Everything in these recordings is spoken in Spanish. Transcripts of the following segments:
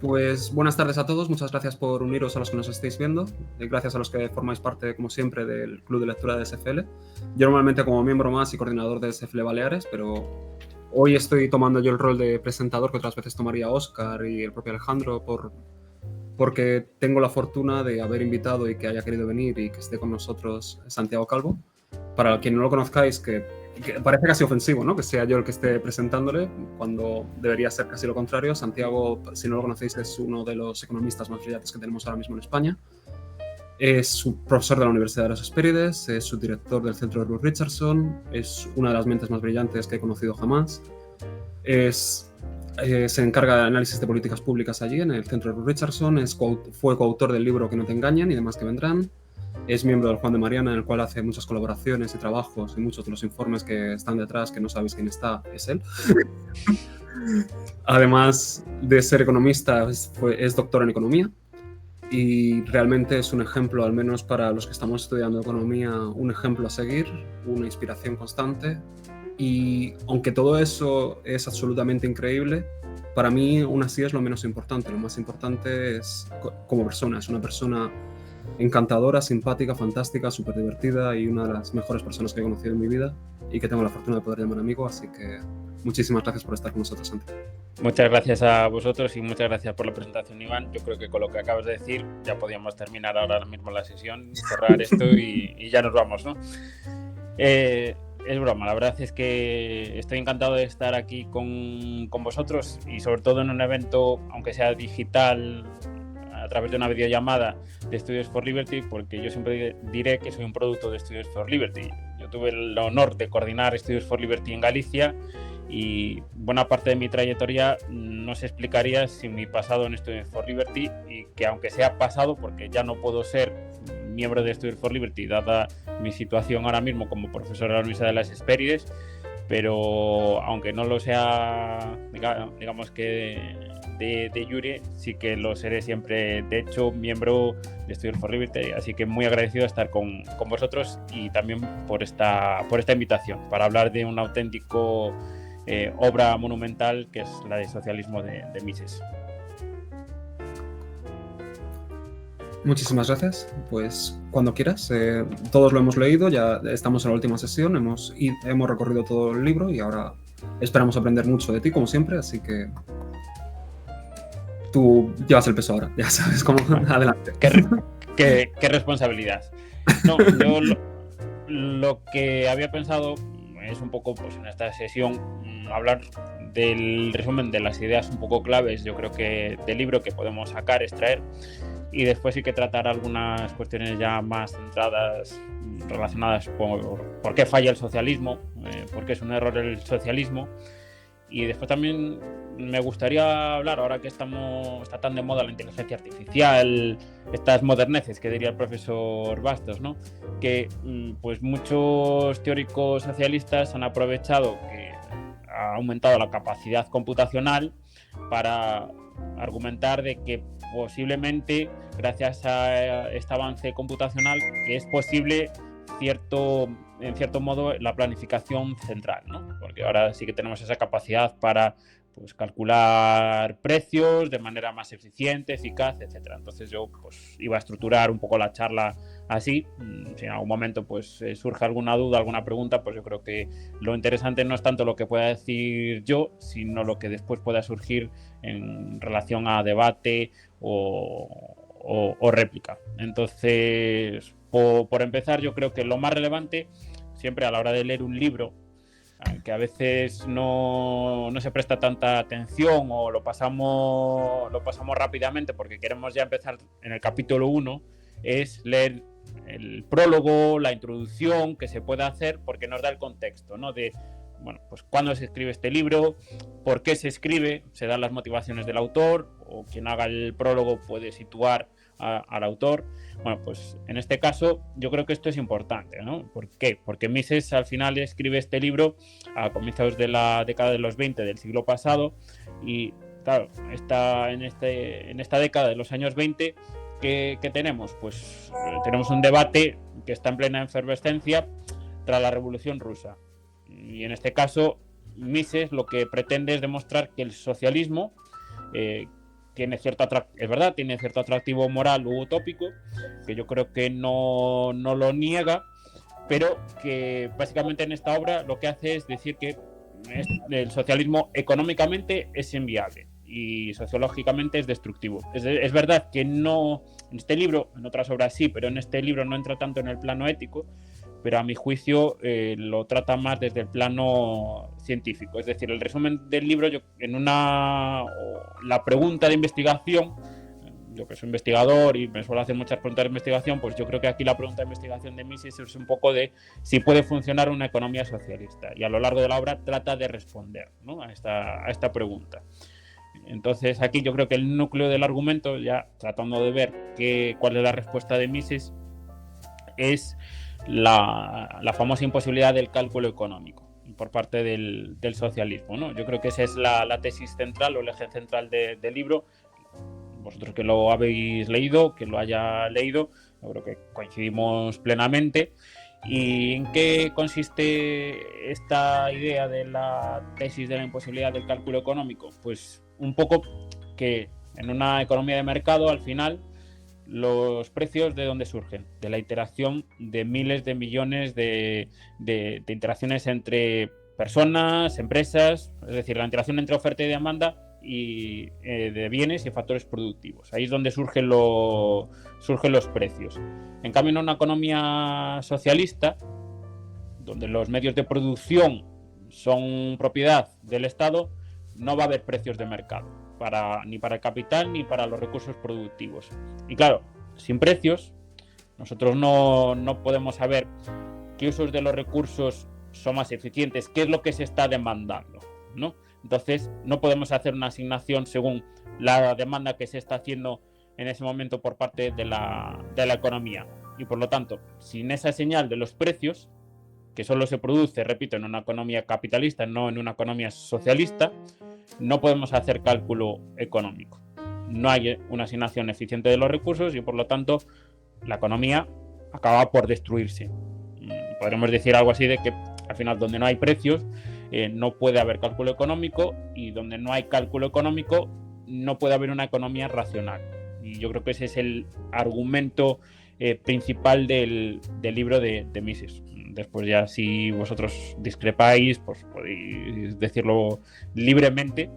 Pues buenas tardes a todos, muchas gracias por uniros a los que nos estáis viendo, gracias a los que formáis parte, como siempre, del Club de Lectura de SFL. Yo normalmente como miembro más y coordinador de SFL Baleares, pero hoy estoy tomando yo el rol de presentador que otras veces tomaría Óscar y el propio Alejandro, porque tengo la fortuna de haber invitado y que haya querido venir y que esté con nosotros Santiago Calvo. Para quien no lo conozcáis, que parece casi ofensivo, ¿no?, que sea yo el que esté presentándole, cuando debería ser casi lo contrario. Santiago, si no lo conocéis, es uno de los economistas más brillantes que tenemos ahora mismo en España. Es un profesor de la Universidad de las Hespérides, es subdirector del Centro de Bruce Richardson, es una de las mentes más brillantes que he conocido jamás. Se encarga de análisis de políticas públicas allí en el Centro de Bruce Richardson, fue coautor del libro Que no te engañen y demás que vendrán. Es miembro del Juan de Mariana, en el cual hace muchas colaboraciones y trabajos, y muchos de los informes que están detrás, que no sabéis quién está, es él. Además de ser economista, es doctor en economía, y realmente es un ejemplo, al menos para los que estamos estudiando economía, un ejemplo a seguir, una inspiración constante. Y aunque todo eso es absolutamente increíble, para mí aún así es lo menos importante. Lo más importante es como persona. Es una persona encantadora, simpática, fantástica, súper divertida y una de las mejores personas que he conocido en mi vida y que tengo la fortuna de poder llamar amigo, así que muchísimas gracias por estar con nosotros, Santi. Muchas gracias a vosotros y muchas gracias por la presentación, Iván. Yo creo que con lo que acabas de decir ya podíamos terminar ahora mismo la sesión, cerrar esto y ya nos vamos, ¿no? Es broma, la verdad es que estoy encantado de estar aquí con vosotros y sobre todo en un evento, aunque sea digital, a través de una videollamada de Studios for Liberty, porque yo siempre diré que soy un producto de Studios for Liberty. Yo tuve el honor de coordinar Studios for Liberty en Galicia y buena parte de mi trayectoria no se explicaría sin mi pasado en Studios for Liberty, y que aunque sea pasado, porque ya no puedo ser miembro de Studios for Liberty dada mi situación ahora mismo como profesor de la Universidad de las Hespérides, pero aunque no lo sea, digamos que de jure, sí que lo seré siempre, de hecho, miembro de Studios for Liberty, así que muy agradecido de estar con vosotros y también por esta invitación para hablar de un auténtico obra monumental que es la de Socialismo de Mises. Muchísimas gracias. Pues cuando quieras, todos lo hemos leído, ya estamos en la última sesión, hemos recorrido todo el libro y ahora esperamos aprender mucho de ti, como siempre, así que tú llevas el peso ahora, ya sabes cómo. Adelante. Qué responsabilidad. No, yo lo que había pensado es un poco, pues en esta sesión, hablar del resumen de las ideas un poco claves, yo creo que del libro que podemos sacar, extraer, y después sí que tratar algunas cuestiones ya más centradas, relacionadas por qué falla el socialismo, por qué es un error el socialismo. Y después también me gustaría hablar, ahora que está tan de moda la inteligencia artificial, estas moderneces que diría el profesor Bastos, ¿no?, que pues muchos teóricos socialistas han aprovechado que ha aumentado la capacidad computacional para argumentar de que posiblemente, gracias a este avance computacional, que es posible en cierto modo la planificación central, ¿no? Porque ahora sí que tenemos esa capacidad para, pues, calcular precios de manera más eficiente, eficaz, etcétera. Entonces yo, pues, iba a estructurar un poco la charla así. Si en algún momento, pues, surge alguna duda, alguna pregunta, pues yo creo que lo interesante no es tanto lo que pueda decir yo, sino lo que después pueda surgir en relación a debate o réplica. Entonces, por empezar, yo creo que lo más relevante siempre a la hora de leer un libro, que a veces no se presta tanta atención o lo pasamos rápidamente porque queremos ya empezar en el capítulo 1, es leer el prólogo, la introducción que se puede hacer, porque nos da el contexto, ¿no?, de, bueno, pues cuándo se escribe este libro, por qué se escribe, se dan las motivaciones del autor, o quien haga el prólogo puede situar al autor. Bueno, pues en este caso yo creo que esto es importante, ¿no? ¿Por qué? Porque Mises al final escribe este libro a comienzos de la década de los 20 del siglo pasado y, claro, en esta década de los años 20, ¿qué tenemos? Pues tenemos un debate que está en plena efervescencia tras la Revolución Rusa. Y en este caso, Mises lo que pretende es demostrar que el socialismo, tiene es verdad, tiene cierto atractivo moral u utópico, que yo creo que no lo niega, pero que básicamente en esta obra lo que hace es decir que el socialismo económicamente es inviable y sociológicamente es destructivo. Es verdad que no, en este libro, en otras obras sí, pero en este libro no entra tanto en el plano ético, pero a mi juicio lo trata más desde el plano científico. Es decir, el resumen del libro, la pregunta de investigación, yo que soy investigador y me suelo hacer muchas preguntas de investigación, pues yo creo que aquí la pregunta de investigación de Mises es un poco de si puede funcionar una economía socialista, y a lo largo de la obra trata de responder, ¿no?, a esta pregunta. Entonces aquí yo creo que el núcleo del argumento, ya tratando de ver cuál es la respuesta de Mises, es la famosa imposibilidad del cálculo económico por parte del socialismo, ¿no? Yo creo que esa es la tesis central o el eje central del libro. Vosotros que lo habéis leído, que lo haya leído, yo creo que coincidimos plenamente. ¿Y en qué consiste esta idea de la tesis de la imposibilidad del cálculo económico? Pues un poco que en una economía de mercado, al final, los precios ¿de dónde surgen? De la interacción de miles de millones de interacciones entre personas, empresas, es decir, la interacción entre oferta y demanda y de bienes y factores productivos. Ahí es donde surgen los precios. En cambio, en una economía socialista, donde los medios de producción son propiedad del Estado, no va a haber precios de mercado, ni para el capital ni para los recursos productivos. Y claro, sin precios, nosotros no podemos saber qué usos de los recursos son más eficientes, qué es lo que se está demandando, ¿no? Entonces, no podemos hacer una asignación según la demanda que se está haciendo en ese momento por parte de la economía. Y por lo tanto, sin esa señal de los precios, que solo se produce, repito, en una economía capitalista, no en una economía socialista, no podemos hacer cálculo económico. No hay una asignación eficiente de los recursos y por lo tanto la economía acaba por destruirse. Podremos decir algo así de que al final donde no hay precios no puede haber cálculo económico, y donde no hay cálculo económico no puede haber una economía racional. Y yo creo que ese es el argumento principal del libro de Mises. Después ya si vosotros discrepáis, pues podéis decirlo libremente,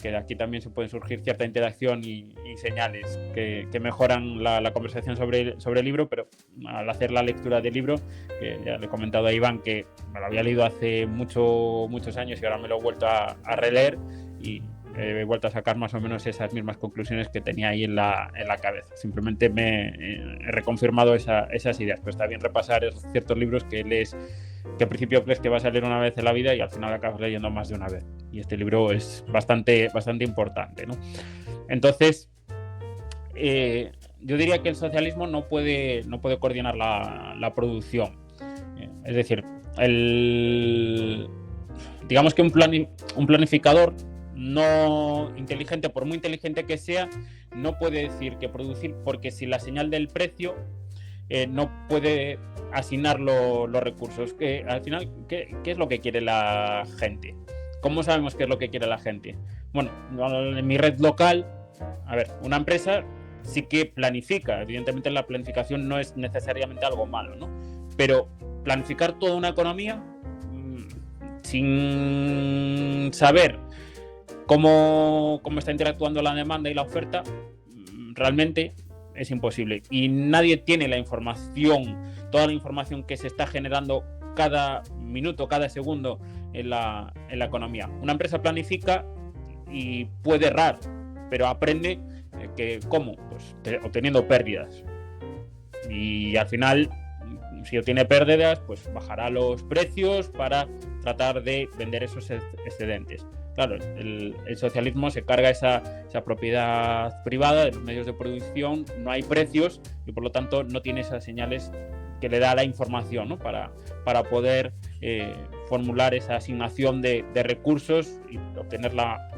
que aquí también se puede surgir cierta interacción y señales que mejoran la conversación sobre el libro, pero al hacer la lectura del libro, que ya le he comentado a Iván que me lo había leído hace muchos años y ahora me lo he vuelto a releer y he vuelto a sacar más o menos esas mismas conclusiones que tenía ahí en la cabeza. Simplemente me he reconfirmado esas ideas, pero está bien repasar ciertos libros que lees, que al principio crees que vas a leer una vez en la vida y al final acabas leyendo más de una vez. Y este libro es bastante importante, ¿no? Entonces, yo diría que el socialismo no puede coordinar la producción. Es decir, digamos que un planificador no inteligente, por muy inteligente que sea, no puede decir que producir, porque si la señal del precio no puede asignar los recursos. Que al final, ¿qué es lo que quiere la gente? ¿Cómo sabemos qué es lo que quiere la gente? Bueno, en mi red local, a ver, una empresa sí que planifica. Evidentemente la planificación no es necesariamente algo malo, ¿no? Pero planificar toda una economía sin saber cómo está interactuando la demanda y la oferta, realmente es imposible. Y nadie tiene la información, toda la información que se está generando cada minuto, cada segundo en la economía. Una empresa planifica y puede errar, pero aprende ¿cómo? Pues obteniendo pérdidas. Y al final, si obtiene pérdidas, pues bajará los precios para tratar de vender esos excedentes. Claro, el socialismo se carga esa propiedad privada de los medios de producción, no hay precios y por lo tanto no tiene esas señales que le da la información, ¿no? para poder formular esa asignación de recursos y obtener la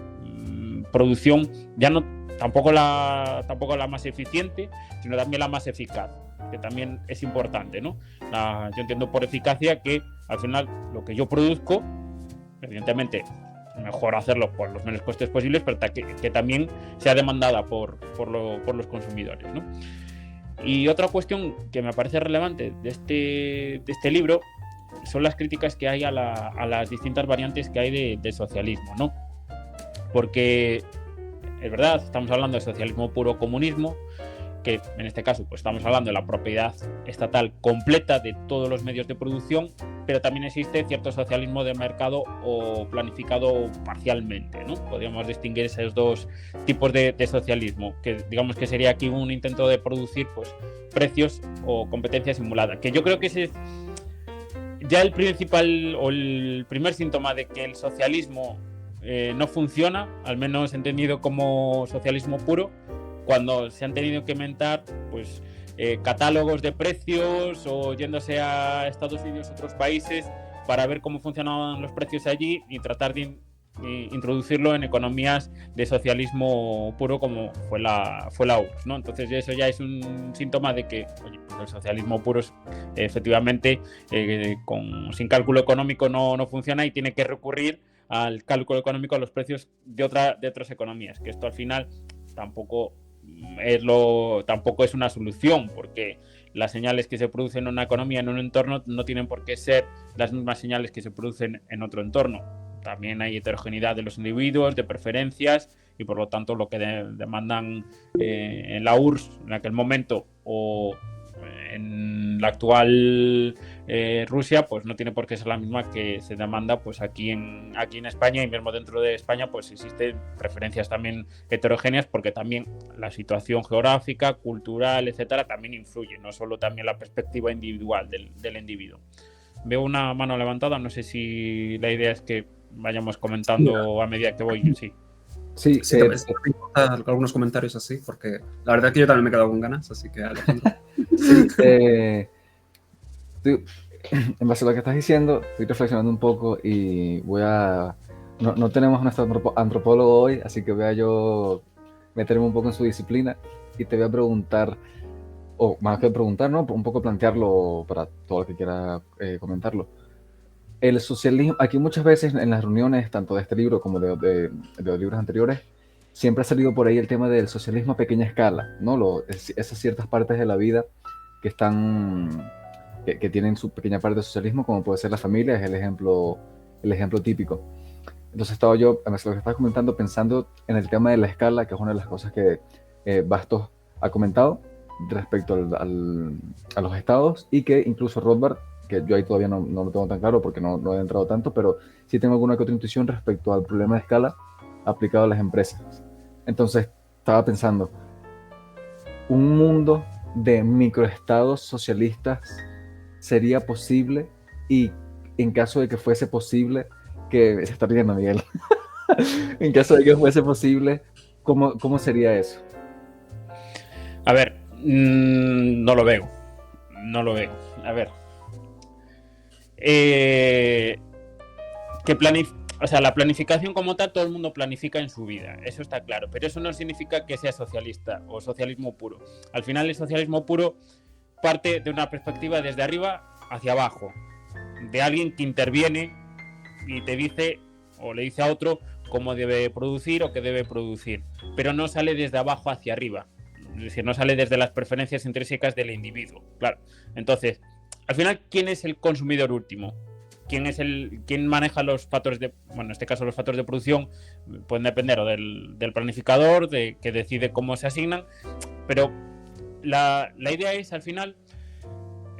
producción, ya no tampoco la más eficiente, sino también la más eficaz, que también es importante, ¿no? Yo entiendo por eficacia que al final lo que yo produzco, evidentemente mejor hacerlo por los menos costes posibles, pero que también sea demandada por los consumidores, ¿no? Y otra cuestión que me parece relevante de este libro son las críticas que hay a las distintas variantes que hay de socialismo, ¿no? Porque es verdad, estamos hablando de socialismo puro, comunismo, que en este caso pues estamos hablando de la propiedad estatal completa de todos los medios de producción, pero también existe cierto socialismo de mercado o planificado parcialmente, ¿no? Podríamos distinguir esos dos tipos de socialismo, que digamos que sería aquí un intento de producir pues precios o competencia simulada, que yo creo que ese es ya el principal o el primer síntoma de que el socialismo no funciona, al menos entendido como socialismo puro, cuando se han tenido que inventar pues catálogos de precios o yéndose a Estados Unidos o otros países para ver cómo funcionaban los precios allí y tratar de introducirlo en economías de socialismo puro como fue la URSS, ¿no? Entonces eso ya es un síntoma de que, oye, pues el socialismo puro efectivamente sin cálculo económico no funciona y tiene que recurrir al cálculo económico a los precios de otras economías, que esto al final tampoco es una solución, porque las señales que se producen en una economía, en un entorno, no tienen por qué ser las mismas señales que se producen en otro entorno. También hay heterogeneidad de los individuos, de preferencias, y por lo tanto lo que demandan en la URSS en aquel momento o en la actual Rusia, pues no tiene por qué ser la misma que se demanda pues aquí en España, y mismo dentro de España pues existen preferencias también heterogéneas, porque también la situación geográfica, cultural, etcétera, también influye, no solo también la perspectiva individual del individuo. Veo una mano levantada, no sé si la idea es que vayamos comentando a medida que voy. Sí, me importa algunos comentarios así, porque la verdad es que yo también me he quedado con ganas, así que Alejandro. En base a lo que estás diciendo, estoy reflexionando un poco y no tenemos nuestro antropólogo hoy, así que voy a yo meterme un poco en su disciplina y te voy a preguntar, o más que preguntar, ¿no? Un poco plantearlo para todo el que quiera comentarlo. El socialismo, aquí muchas veces en las reuniones, tanto de este libro como de los libros anteriores, siempre ha salido por ahí el tema del socialismo a pequeña escala, ¿no? Esas ciertas partes de la vida que tienen su pequeña parte de socialismo, como puede ser la familia, es el ejemplo típico. Entonces estaba yo, a lo que estaba comentando, pensando en el tema de la escala, que es una de las cosas que Bastos ha comentado respecto a los estados, y que incluso Rothbard, que yo ahí todavía no lo tengo tan claro porque no he entrado tanto, pero sí tengo alguna que otra intuición respecto al problema de escala aplicado a las empresas. Entonces estaba pensando, ¿un mundo de microestados socialistas sería posible? Y en caso de que fuese posible, que se está riendo Miguel, en caso de que fuese posible, ¿cómo sería eso? A ver, no lo veo. A ver. La planificación como tal, todo el mundo planifica en su vida, eso está claro, pero eso no significa que sea socialista o socialismo puro. Al final el socialismo puro parte de una perspectiva desde arriba hacia abajo, de alguien que interviene y te dice o le dice a otro cómo debe producir o qué debe producir, pero no sale desde abajo hacia arriba, es decir, no sale desde las preferencias intrínsecas del individuo, claro. Entonces, al final, ¿quién es el consumidor último? ¿Quién maneja los factores en este caso los factores de producción? Pueden depender del planificador, que decide cómo se asignan, pero la idea es, al final,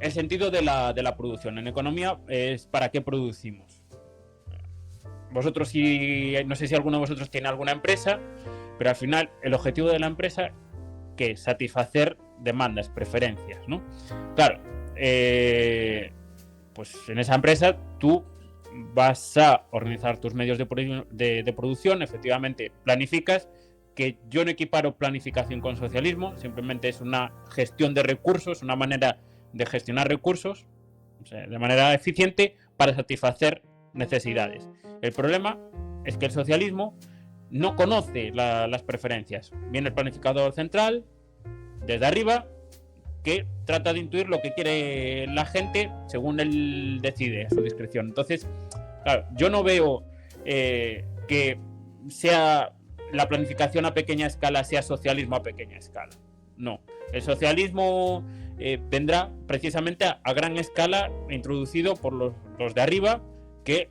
el sentido de la producción. En economía es para qué producimos. Vosotros, no sé si alguno de vosotros tiene alguna empresa, pero al final el objetivo de la empresa que es satisfacer demandas, preferencias, ¿no? Claro, pues en esa empresa tú vas a organizar tus medios de producción, efectivamente planificas, que yo no equiparo planificación con socialismo, simplemente es una gestión de recursos, una manera de gestionar recursos, o sea, de manera eficiente para satisfacer necesidades. El problema es que el socialismo no conoce las preferencias. Viene el planificador central, desde arriba, que trata de intuir lo que quiere la gente según él decide, a su discreción. Entonces, claro, yo no veo que que sea la planificación a pequeña escala sea socialismo a pequeña escala. No, el socialismo vendrá precisamente a gran escala, introducido por los de arriba, que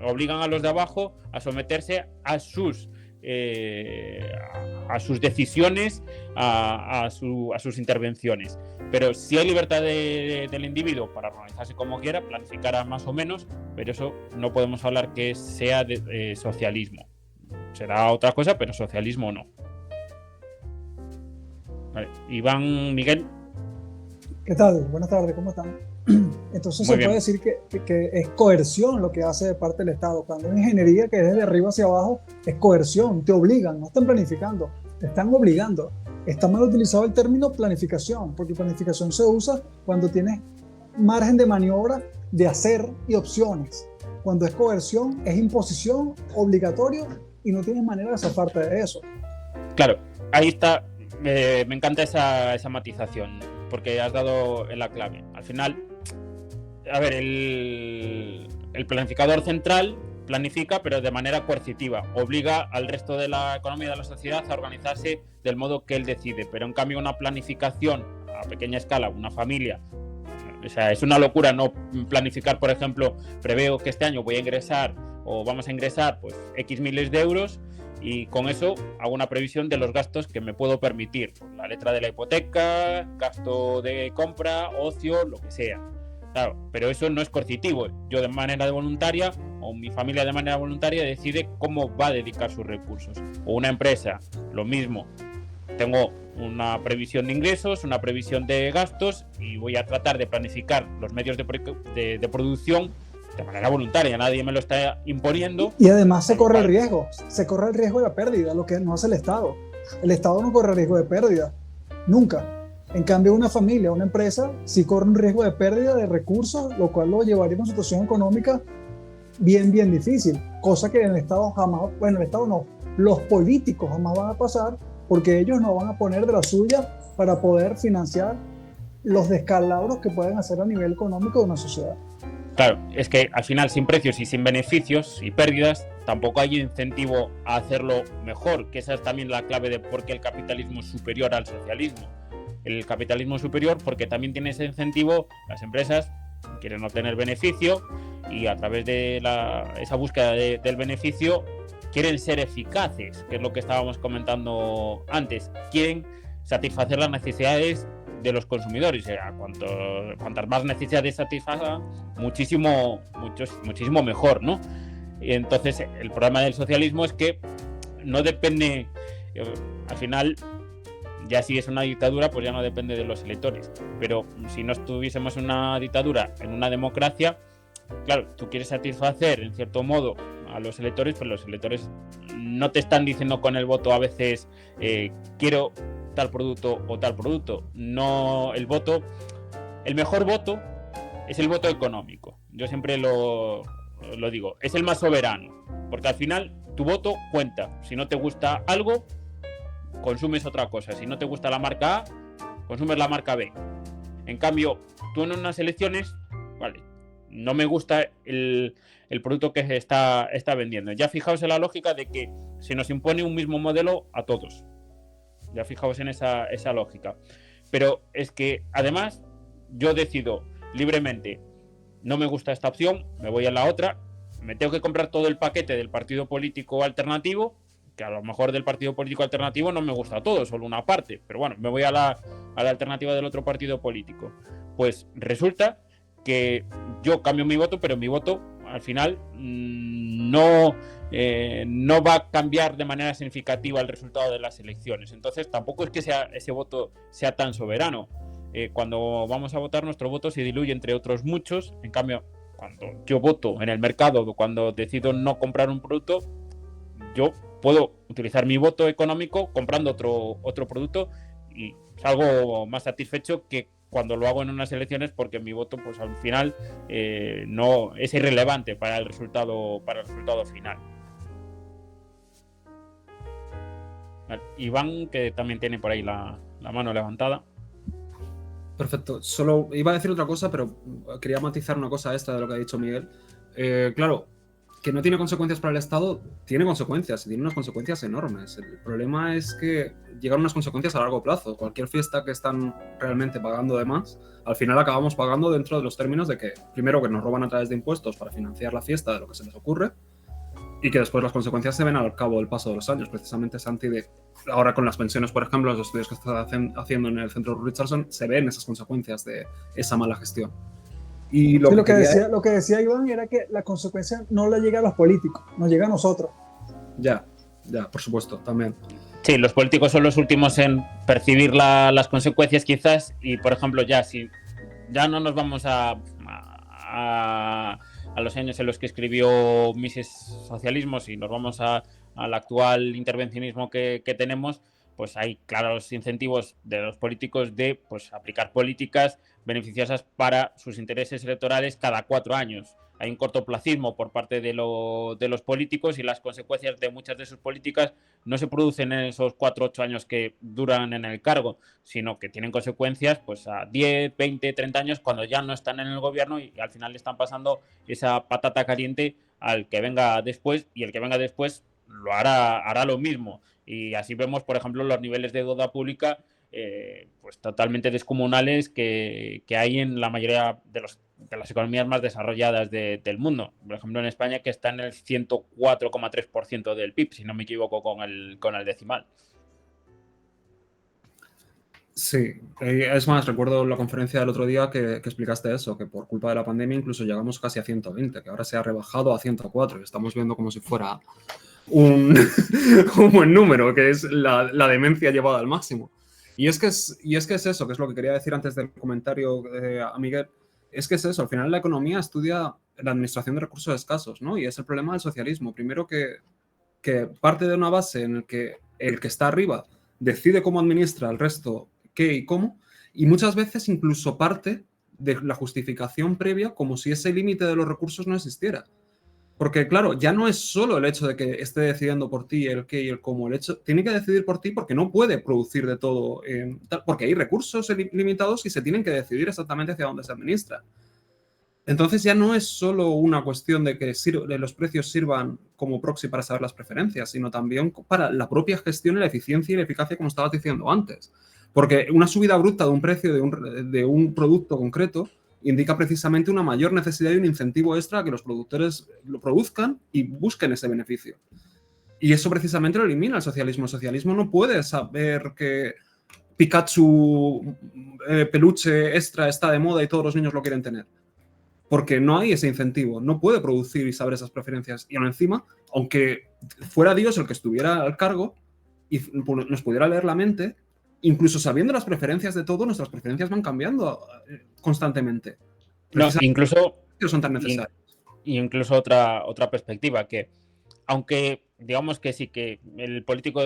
obligan a los de abajo a someterse a sus decisiones, a sus intervenciones. Pero si hay libertad del individuo para organizarse como quiera, planificará más o menos, pero eso no podemos hablar que sea de socialismo. Será otra cosa, pero socialismo no. Vale. Iván, Miguel. ¿Qué tal? Buenas tardes, ¿cómo están? Entonces Muy se bien. puede decir que es coerción lo que hace de parte del Estado. Cuando hay ingeniería que es de arriba hacia abajo, es coerción, te obligan, no están planificando, te están obligando. Está mal utilizado el término planificación, porque planificación se usa cuando tienes margen de maniobra de hacer y opciones. Cuando es coerción, es imposición, obligatorio, y no tienes manera de zafarte de eso. Claro, ahí está. Me encanta esa matización, porque has dado en la clave. Al final, a ver, el planificador central planifica, pero de manera coercitiva. Obliga al resto de la economía de la sociedad a organizarse del modo que él decide. Pero en cambio, una planificación a pequeña escala, una familia, o sea, es una locura no planificar, por ejemplo, preveo que este año voy a ingresar o vamos a ingresar pues X miles de euros, y con eso hago una previsión de los gastos que me puedo permitir. La letra de la hipoteca, gasto de compra, ocio, lo que sea. Claro, pero eso no es coercitivo. Yo de manera voluntaria, o mi familia de manera voluntaria, decide cómo va a dedicar sus recursos. O una empresa, lo mismo. Tengo una previsión de ingresos, una previsión de gastos, y voy a tratar de planificar los medios de producción de manera voluntaria. Nadie me lo está imponiendo. Y además se corre el riesgo de la pérdida, lo que no hace el Estado. El Estado no corre riesgo de pérdida, nunca. En cambio, una familia, una empresa, sí corre un riesgo de pérdida de recursos, lo cual lo llevaría a una situación económica bien difícil, cosa que en el Estado jamás, bueno, el Estado no, los políticos jamás van a pasar, porque ellos no van a poner de la suya para poder financiar los descalabros que pueden hacer a nivel económico de una sociedad. Claro, es que al final sin precios y sin beneficios y pérdidas tampoco hay incentivo a hacerlo mejor, que esa es también la clave de por qué el capitalismo es superior al socialismo. El capitalismo es superior porque también tiene ese incentivo, las empresas quieren obtener beneficio y a través de esa búsqueda del beneficio quieren ser eficaces, que es lo que estábamos comentando antes, quieren satisfacer las necesidades de los consumidores. O sea, cuantas más necesidades satisfagan, muchísimo mejor, ¿no? Y entonces el problema del socialismo es que no depende, al final, ya si es una dictadura, pues ya no depende de los electores. Pero si no estuviésemos en una dictadura, en una democracia, claro, tú quieres satisfacer en cierto modo a los electores, pero los electores no te están diciendo con el voto a veces quiero tal producto o tal producto. No, el mejor voto es el voto económico. Yo siempre lo digo, es el más soberano, porque al final tu voto cuenta. Si no te gusta algo, consumes otra cosa. Si no te gusta la marca A, consumes la marca B. En cambio, tú en unas elecciones, vale, no me gusta el producto que se está vendiendo. Ya fijaos en la lógica de que se nos impone un mismo modelo a todos. Ya fijaos en esa lógica. Pero es que además yo decido libremente, no me gusta esta opción, me voy a la otra, me tengo que comprar todo el paquete del partido político alternativo, que a lo mejor del partido político alternativo no me gusta todo, solo una parte, pero bueno, me voy a la alternativa del otro partido político. Pues resulta que yo cambio mi voto, pero mi voto al final no va a cambiar de manera significativa el resultado de las elecciones. Entonces tampoco es que ese voto sea tan soberano. Cuando vamos a votar, nuestro voto se diluye entre otros muchos. En cambio, cuando yo voto en el mercado o cuando decido no comprar un producto, yo puedo utilizar mi voto económico comprando otro producto y salgo más satisfecho que cuando lo hago en unas elecciones, porque mi voto pues al final no es irrelevante para el resultado final. Iván, que también tiene por ahí la mano levantada. Perfecto. Solo iba a decir otra cosa, pero quería matizar una cosa esta de lo que ha dicho Miguel. Claro, que no tiene consecuencias para el Estado, tiene consecuencias, y tiene unas consecuencias enormes. El problema es que llegan unas consecuencias a largo plazo. Cualquier fiesta que están realmente pagando de más, al final acabamos pagando dentro de los términos de que, primero, que nos roban a través de impuestos para financiar la fiesta de lo que se les ocurre, y que después las consecuencias se ven al cabo del paso de los años. Precisamente, Santi, ahora con las pensiones, por ejemplo, los estudios que estás haciendo en el Centro Richardson, se ven esas consecuencias de esa mala gestión. Y lo que decía Iván era que la consecuencia no le llega a los políticos, nos llega a nosotros. Ya, por supuesto, también. Sí, los políticos son los últimos en percibir las consecuencias quizás, y por ejemplo si ya no nos vamos a los años en los que escribió Mises Socialismos y nos vamos al actual intervencionismo que tenemos, pues hay claros incentivos de los políticos de pues aplicar políticas beneficiosas para sus intereses electorales cada 4 años. Hay un cortoplacismo por parte de los políticos, y las consecuencias de muchas de sus políticas no se producen en esos 4 o 8 años que duran en el cargo, sino que tienen consecuencias pues a 10, 20, 30 años, cuando ya no están en el gobierno, y al final le están pasando esa patata caliente al que venga después, y el que venga después lo hará lo mismo. Y así vemos, por ejemplo, los niveles de deuda pública pues totalmente descomunales que hay en la mayoría de las economías más desarrolladas del mundo. Por ejemplo, en España, que está en el 104,3% del PIB, si no me equivoco con el decimal. Sí, es más, recuerdo la conferencia del otro día que explicaste eso, que por culpa de la pandemia incluso llegamos casi a 120, que ahora se ha rebajado a 104, y estamos viendo como si fuera un buen número, que es la demencia llevada al máximo. Y es que es eso, que es lo que quería decir antes del comentario a Miguel, es que es eso, al final la economía estudia la administración de recursos escasos, ¿no? Y es el problema del socialismo. Primero que parte de una base en el que está arriba decide cómo administra el resto, qué y cómo, y muchas veces incluso parte de la justificación previa como si ese límite de los recursos no existiera. Porque, claro, ya no es solo el hecho de que esté decidiendo por ti el qué y el cómo. El hecho tiene que decidir por ti porque no puede producir de todo, porque hay recursos limitados y se tienen que decidir exactamente hacia dónde se administra. Entonces ya no es solo una cuestión de que los precios sirvan como proxy para saber las preferencias, sino también para la propia gestión y la eficiencia y la eficacia, como estabas diciendo antes. Porque una subida bruta de un precio de un producto concreto indica precisamente una mayor necesidad y un incentivo extra a que los productores lo produzcan y busquen ese beneficio. Y eso precisamente lo elimina el socialismo. El socialismo no puede saber que Pikachu peluche extra está de moda y todos los niños lo quieren tener. Porque no hay ese incentivo, no puede producir y saber esas preferencias. Y aún encima, aunque fuera Dios el que estuviera al cargo y nos pudiera leer la mente, incluso sabiendo las preferencias de todo, nuestras preferencias van cambiando constantemente. No, incluso son tan necesarios. Y incluso otra perspectiva, que aunque digamos que sí, que el político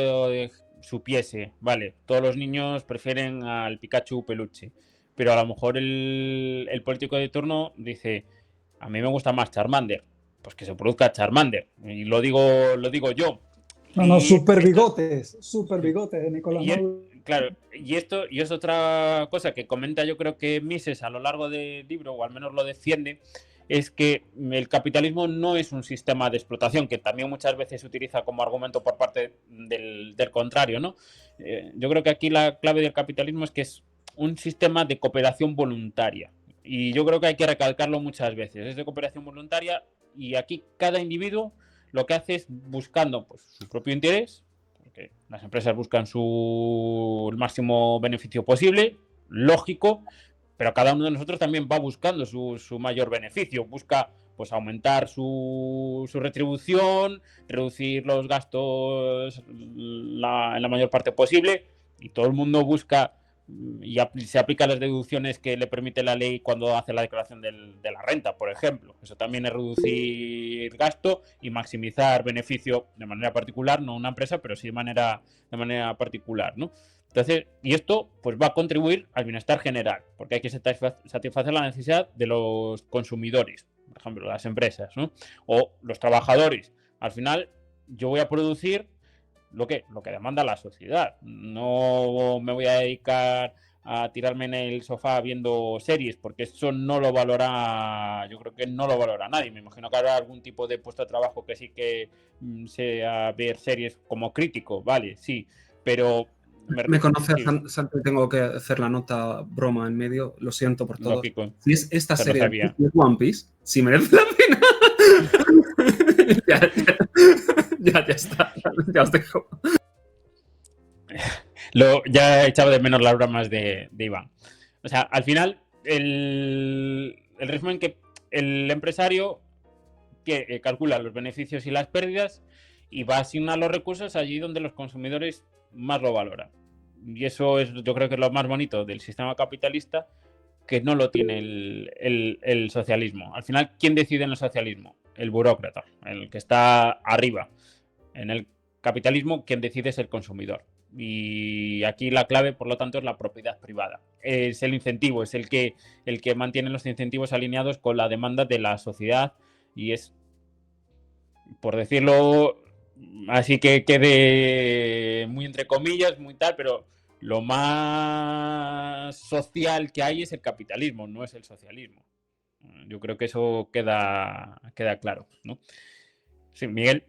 supiese, vale, todos los niños prefieren al Pikachu peluche, pero a lo mejor el político de turno dice, a mí me gusta más Charmander, pues que se produzca Charmander, y lo digo yo. No, super bigotes de Nicolás Maduro. Claro, y es otra cosa que comenta, yo creo que Mises a lo largo del libro, o al menos lo defiende, es que el capitalismo no es un sistema de explotación, que también muchas veces se utiliza como argumento por parte del contrario, ¿no? Yo creo que aquí la clave del capitalismo es que es un sistema de cooperación voluntaria, y yo creo que hay que recalcarlo muchas veces, es de cooperación voluntaria, y aquí cada individuo lo que hace es buscando pues, su propio interés, porque las empresas buscan el máximo beneficio posible, lógico, pero cada uno de nosotros también va buscando su mayor beneficio, busca pues aumentar su retribución, reducir los gastos en la mayor parte posible, y todo el mundo busca y se aplican las deducciones que le permite la ley cuando hace la declaración de la renta, por ejemplo. Eso también es reducir gasto y maximizar beneficio de manera particular, no una empresa, pero sí de manera particular, ¿no? Entonces, y esto pues va a contribuir al bienestar general, porque hay que satisfacer la necesidad de los consumidores, por ejemplo, las empresas, ¿no? O los trabajadores. Al final, yo voy a producir lo que demanda la sociedad. No me voy a dedicar a tirarme en el sofá viendo series, porque eso no lo valora, yo creo que no lo valora nadie. Me imagino que habrá algún tipo de puesto de trabajo que sí que sea ver series como crítico, vale, sí, pero Me conoces, sí, Santi, tengo que hacer la nota broma en medio, lo siento por todo. lógico, Si es esta se lo serie sabía. de One Piece, si merece la pena. Ya está, ya os dejo. Ya he echado de menos las bromas de Iván. O sea, al final, el resumen que el empresario calcula los beneficios y las pérdidas y va a asignar los recursos allí donde los consumidores más lo valoran. Y eso es, yo creo que es lo más bonito del sistema capitalista, que no lo tiene el socialismo. Al final, ¿quién decide en el socialismo? El burócrata, el que está arriba. En el capitalismo, quien decide es el consumidor. Y aquí la clave, por lo tanto, es la propiedad privada. Es el incentivo, es el que mantiene los incentivos alineados con la demanda de la sociedad y es, por decirlo así que quede muy entre comillas, muy tal, pero lo más social que hay es el capitalismo, no es el socialismo. Yo creo que eso queda claro, ¿no? Sí, Miguel.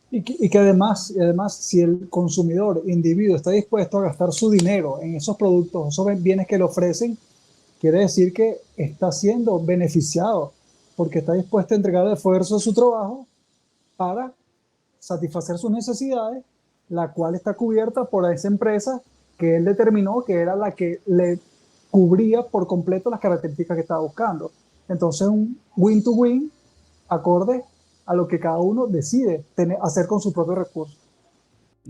Y que además, si el consumidor, individuo, está dispuesto a gastar su dinero en esos productos, esos bienes que le ofrecen, quiere decir que está siendo beneficiado, porque está dispuesto a entregar el esfuerzo de su trabajo para satisfacer sus necesidades, la cual está cubierta por esa empresa que él determinó que era la que le cubría por completo las características que estaba buscando. Entonces, un win-to-win acorde a lo que cada uno decide hacer con sus propios recursos.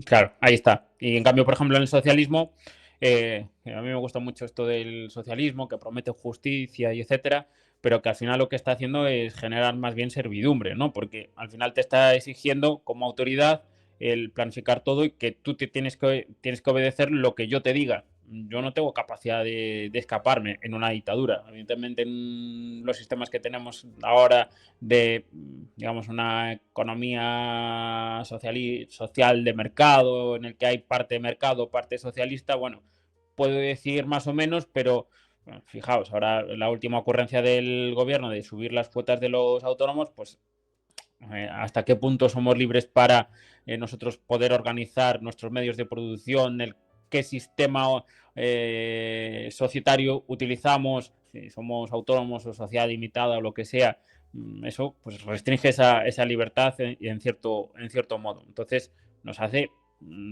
Claro, ahí está. Y en cambio, por ejemplo, en el socialismo, a mí me gusta mucho esto del socialismo, que promete justicia y etcétera, pero que al final lo que está haciendo es generar más bien servidumbre, ¿no? Porque al final te está exigiendo como autoridad el planificar todo y que tú tienes que obedecer lo que yo te diga. Yo no tengo capacidad de escaparme en una dictadura. Evidentemente, en los sistemas que tenemos ahora de, digamos, una economía social de mercado, en el que hay parte de mercado, parte socialista, bueno, puedo decir más o menos, pero bueno, fijaos, ahora la última ocurrencia del gobierno de subir las cuotas de los autónomos, pues hasta qué punto somos libres para nosotros poder organizar nuestros medios de producción, qué sistema societario utilizamos, si somos autónomos o sociedad limitada o lo que sea, eso pues restringe esa libertad en cierto modo. Entonces nos hace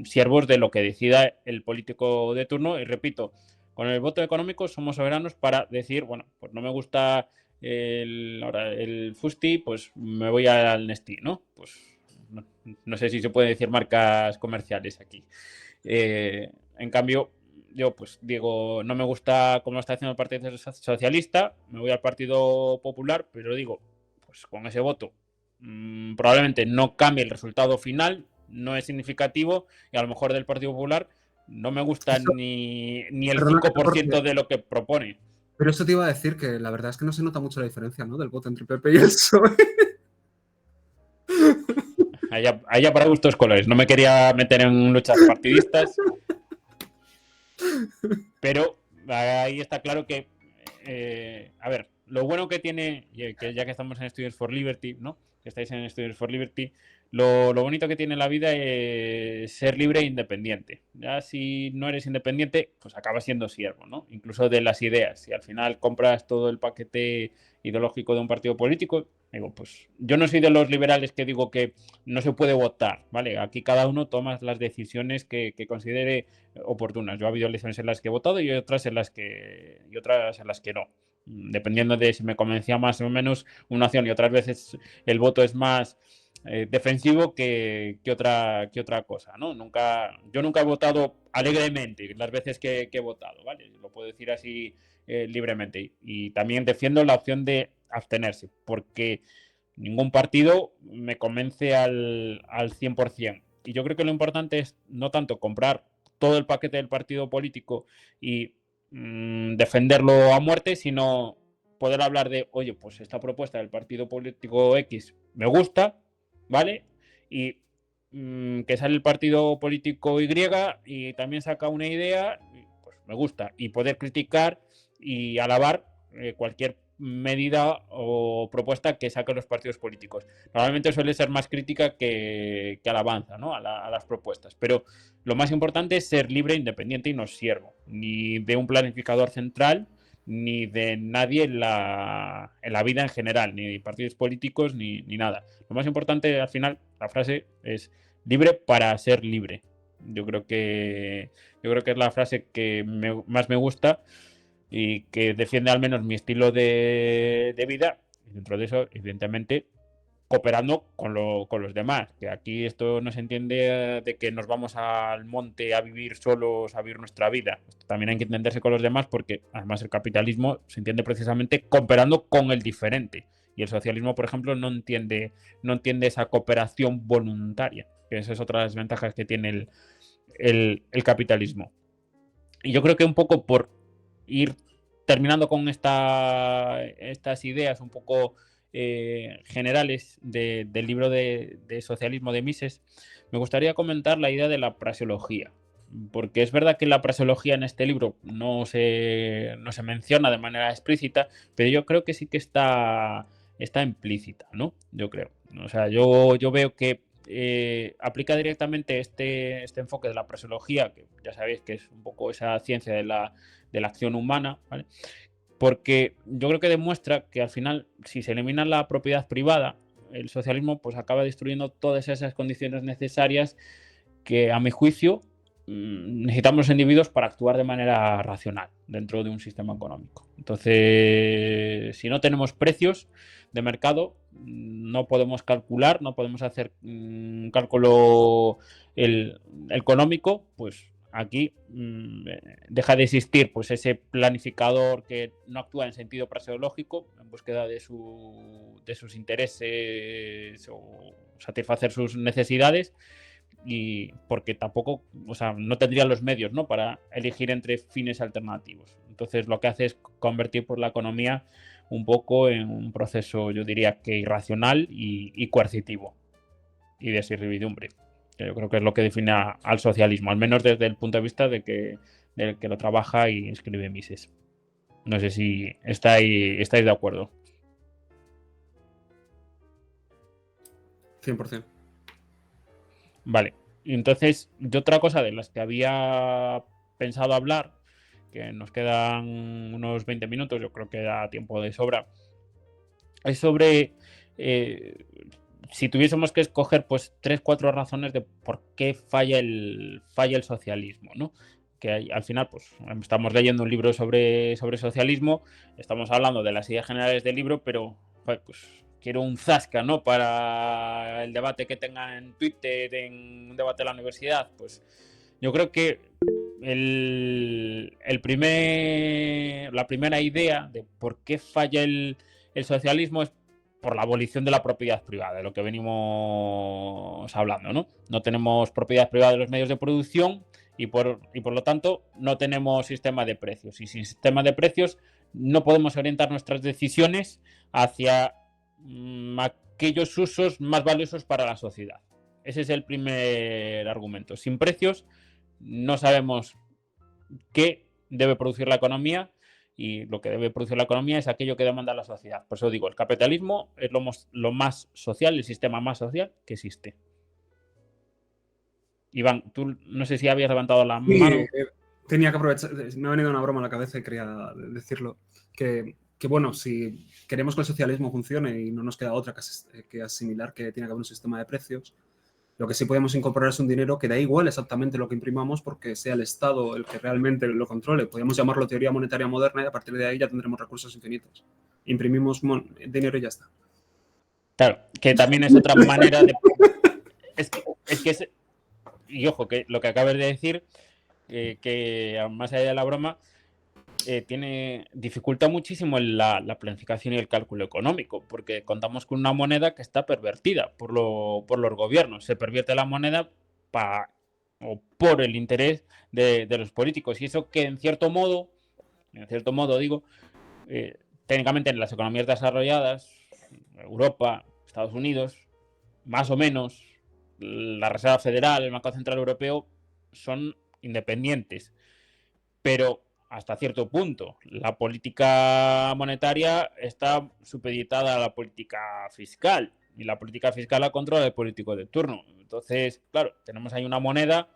siervos de lo que decida el político de turno y repito, con el voto económico somos soberanos para decir, bueno, pues no me gusta el Fusti, pues me voy al Nestí, ¿no? Pues no sé si se puede decir marcas comerciales aquí. En cambio, yo pues digo, no me gusta cómo lo está haciendo el Partido Socialista, me voy al Partido Popular, pero digo, pues con ese voto probablemente no cambie el resultado final, no es significativo y a lo mejor del Partido Popular no me gusta Eso, ni el perdona 5% de lo que propone. Pero eso te iba a decir que la verdad es que no se nota mucho la diferencia, ¿no? Del voto entre PP y el PSOE. Allá para gustos colores. No me quería meter en luchas partidistas, pero ahí está claro que, a ver, lo bueno que tiene, que ya que estamos en Students for Liberty, ¿no? Que estáis en Students for Liberty, lo bonito que tiene la vida es ser libre e independiente. Ya si no eres independiente, pues acabas siendo siervo, ¿no? Incluso de las ideas. Si al final compras todo el paquete ideológico de un partido político, digo, pues yo no soy de los liberales que digo que no se puede votar, ¿vale? Aquí cada uno toma las decisiones que considere oportunas. Yo ha habido elecciones en las que he votado y otras en las que no. Dependiendo de si me convencía más o menos una opción y otras veces el voto es más defensivo que otra cosa, ¿no? Yo nunca he votado alegremente las veces que he votado, ¿vale? Lo puedo decir así libremente. Y también defiendo la opción de abstenerse, porque ningún partido me convence al 100%. Y yo creo que lo importante es no tanto comprar todo el paquete del partido político y defenderlo a muerte, sino poder hablar de, oye, pues esta propuesta del partido político X me gusta, ¿vale? Y que sale el partido político Y y también saca una idea, pues me gusta. Y poder criticar y alabar cualquier medida o propuesta que saquen los partidos políticos. Normalmente suele ser más crítica que alabanza, ¿no? a las propuestas. Pero lo más importante es ser libre, independiente y no siervo. Ni de un planificador central, ni de nadie en la vida en general, ni de partidos políticos, ni nada. Lo más importante, al final, la frase es libre para ser libre. Yo creo que es la frase que más me gusta y que defiende al menos mi estilo de vida, y dentro de eso, evidentemente, cooperando con los demás, que aquí esto no se entiende de que nos vamos al monte a vivir solos, a vivir nuestra vida. Esto también hay que entenderse con los demás, porque además el capitalismo se entiende precisamente cooperando con el diferente, y el socialismo, por ejemplo, no entiende esa cooperación voluntaria, que esa es otra de las ventajas que tiene el capitalismo. Y yo creo que un poco por ir terminando con estas ideas un poco generales del libro de socialismo de Mises, me gustaría comentar la idea de la praxeología, porque es verdad que la praxeología en este libro no se menciona de manera explícita, pero yo creo que sí que está implícita, ¿no? Yo creo. O sea, yo veo que aplica directamente este enfoque de la praxeología, que ya sabéis que es un poco esa ciencia de la acción humana, ¿vale? Porque yo creo que demuestra que al final, si se elimina la propiedad privada, el socialismo pues acaba destruyendo todas esas condiciones necesarias que, a mi juicio, necesitamos los individuos para actuar de manera racional dentro de un sistema económico. Entonces, si no tenemos precios de mercado, no podemos calcular, no podemos hacer un cálculo económico, pues aquí deja de existir pues ese planificador que no actúa en sentido praxeológico en búsqueda de sus intereses o satisfacer sus necesidades, y porque tampoco, o sea, no tendría los medios, ¿no?, para elegir entre fines alternativos. Entonces lo que hace es convertir por la economía un poco en un proceso, yo diría que irracional y coercitivo y de servidumbre. Yo creo que es lo que define al socialismo, al menos desde el punto de vista del que lo trabaja y escribe Mises. No sé si estáis de acuerdo. 100%. Vale, y entonces yo otra cosa de las que había pensado hablar, que nos quedan unos 20 minutos, yo creo que da tiempo de sobra, es sobre si tuviésemos que escoger pues 3-4 razones de por qué falla el socialismo, ¿no? Que al final pues estamos leyendo un libro sobre socialismo, estamos hablando de las ideas generales del libro, pero pues quiero un zasca, ¿no?, para el debate que tengan en Twitter, en un debate de la universidad. Pues yo creo que la primera idea de por qué falla el socialismo es por la abolición de la propiedad privada, de lo que venimos hablando, ¿no? No tenemos propiedad privada de los medios de producción y por lo tanto no tenemos sistema de precios. Y sin sistema de precios no podemos orientar nuestras decisiones hacia aquellos usos más valiosos para la sociedad. Ese es el primer argumento. Sin precios no sabemos qué debe producir la economía, y lo que debe producir la economía es aquello que demanda la sociedad. Por eso digo, el capitalismo es lo más social, el sistema más social que existe. Iván, tú no sé si habías levantado la mano. Tenía que aprovechar, me ha venido una broma a la cabeza y quería decirlo, que bueno, si queremos que el socialismo funcione y no nos queda otra que asimilar que tiene que haber un sistema de precios, lo que sí podemos incorporar es un dinero que da igual exactamente lo que imprimamos, porque sea el Estado el que realmente lo controle. Podríamos llamarlo teoría monetaria moderna y a partir de ahí ya tendremos recursos infinitos. Imprimimos dinero y ya está. Claro, que también es otra manera de... Y ojo, que lo que acabas de decir, que más allá de la broma, dificulta muchísimo la planificación y el cálculo económico, porque contamos con una moneda que está pervertida por los gobiernos. Se pervierte la moneda por el interés de los políticos, y eso que en cierto modo digo, técnicamente en las economías desarrolladas, Europa, Estados Unidos, más o menos, la Reserva Federal, el Banco Central Europeo, son independientes. pero hasta cierto punto. La política monetaria está supeditada a la política fiscal y la política fiscal la controla el político de turno. Entonces, claro, tenemos ahí una moneda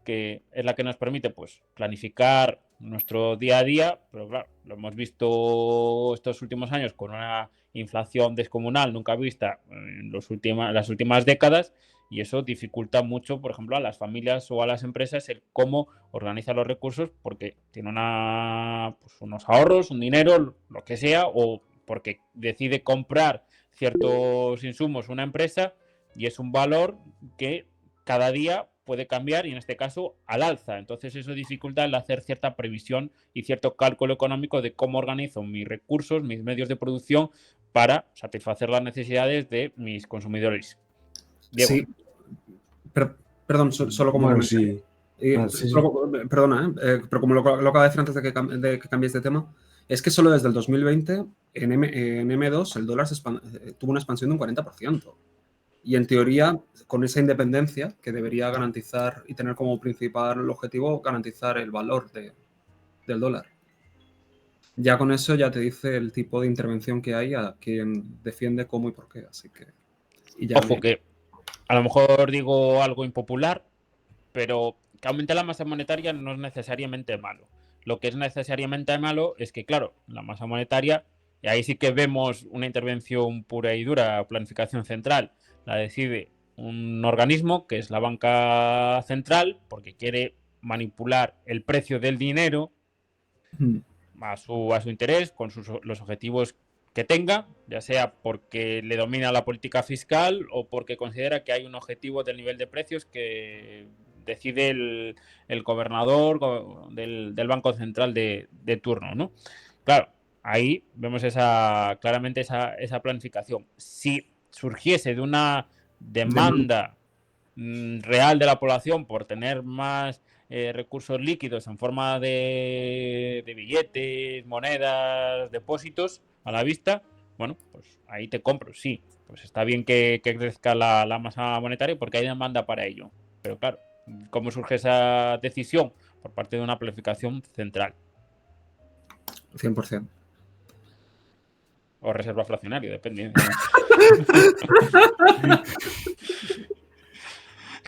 que es la que nos permite pues planificar nuestro día a día, pero claro, lo hemos visto estos últimos años con una inflación descomunal nunca vista en las últimas décadas, y eso dificulta mucho, por ejemplo, a las familias o a las empresas el cómo organizan los recursos, porque tiene pues unos ahorros, un dinero, lo que sea, o porque decide comprar ciertos insumos una empresa y es un valor que cada día puede cambiar, y en este caso al alza. Entonces eso dificulta el hacer cierta previsión y cierto cálculo económico de cómo organizo mis recursos, mis medios de producción para satisfacer las necesidades de mis consumidores. Diego. Sí, perdón, solo como Bueno, comentario. sí. Perdona, pero como lo acabo de decir antes de que cambies de tema, es que solo desde el 2020 en M2 el dólar tuvo una expansión de un 40%. Y en teoría, con esa independencia que debería garantizar y tener como principal objetivo garantizar el valor del dólar. Ya con eso ya te dice el tipo de intervención que hay, a quien defiende cómo y por qué. Así que... Ojo, que a lo mejor digo algo impopular, pero que aumente la masa monetaria no es necesariamente malo. Lo que es necesariamente malo es que, claro, la masa monetaria, y ahí sí que vemos una intervención pura y dura, planificación central, la decide un organismo que es la banca central, porque quiere manipular el precio del dinero a su interés, con los objetivos que tenga, ya sea porque le domina la política fiscal o porque considera que hay un objetivo del nivel de precios que decide el gobernador del Banco Central de turno, ¿no? Claro, ahí vemos claramente esa planificación. Si surgiese de una demanda real de la población por tener más recursos líquidos en forma de billetes, monedas, depósitos a la vista, bueno, pues ahí te compro, sí. Pues está bien que crezca la masa monetaria porque hay demanda para ello. Pero claro, ¿cómo surge esa decisión? Por parte de una planificación central. 100%. O reserva fraccionaria, depende.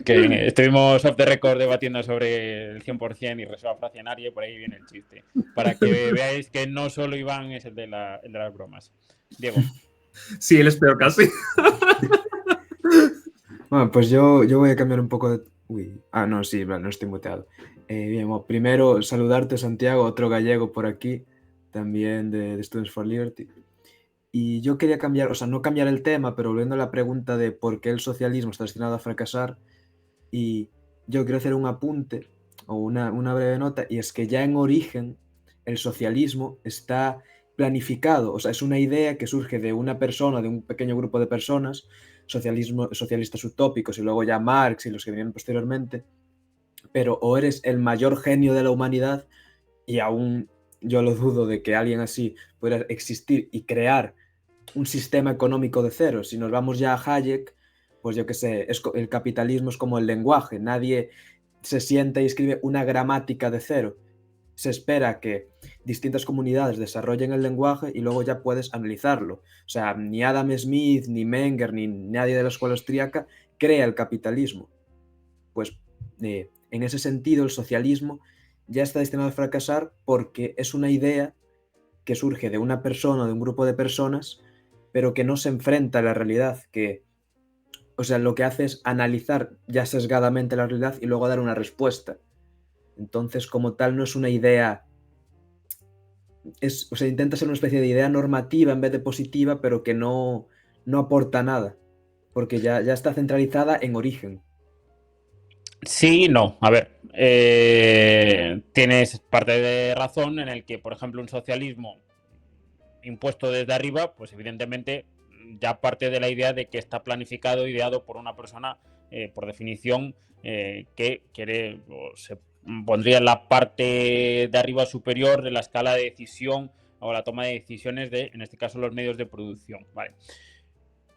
Que estuvimos off the record debatiendo sobre el 100% y reserva fraccionaria, y por ahí viene el chiste. Para que veáis que no solo Iván es el de las bromas. Diego. Sí, él es peor casi. Bueno, pues yo voy a cambiar un poco de... Uy. Ah, no, sí, vale, no estoy muteado. Bien, bueno, primero saludarte, Santiago, otro gallego por aquí, también de Students for Liberty. Y yo quería cambiar, o sea, no cambiar el tema, pero volviendo a la pregunta de por qué el socialismo está destinado a fracasar, y yo quiero hacer un apunte o una breve nota, y es que ya en origen el socialismo está planificado, o sea, es una idea que surge de una persona, de un pequeño grupo de personas, socialistas utópicos, y luego ya Marx y los que vinieron posteriormente, pero o eres el mayor genio de la humanidad, y aún yo lo dudo de que alguien así pueda existir y crear un sistema económico de cero. Si nos vamos ya a Hayek, pues yo qué sé, el capitalismo es como el lenguaje, nadie se sienta y escribe una gramática de cero. Se espera que distintas comunidades desarrollen el lenguaje y luego ya puedes analizarlo. O sea, ni Adam Smith, ni Menger, ni nadie de la escuela austríaca crea el capitalismo. Pues en ese sentido el socialismo ya está destinado a fracasar porque es una idea que surge de una persona, de un grupo de personas, pero que no se enfrenta a la realidad, o sea, lo que hace es analizar ya sesgadamente la realidad y luego dar una respuesta. Entonces, como tal, no es una idea, o sea, intenta ser una especie de idea normativa en vez de positiva, pero que no aporta nada, porque ya está centralizada en origen. Sí, no. A ver, tienes parte de razón en el que, por ejemplo, un socialismo impuesto desde arriba, pues evidentemente ya parte de la idea de que está planificado, ideado por una persona, por definición, que quiere o se pondría en la parte de arriba superior de la escala de decisión o la toma de decisiones de, en este caso, los medios de producción. Vale.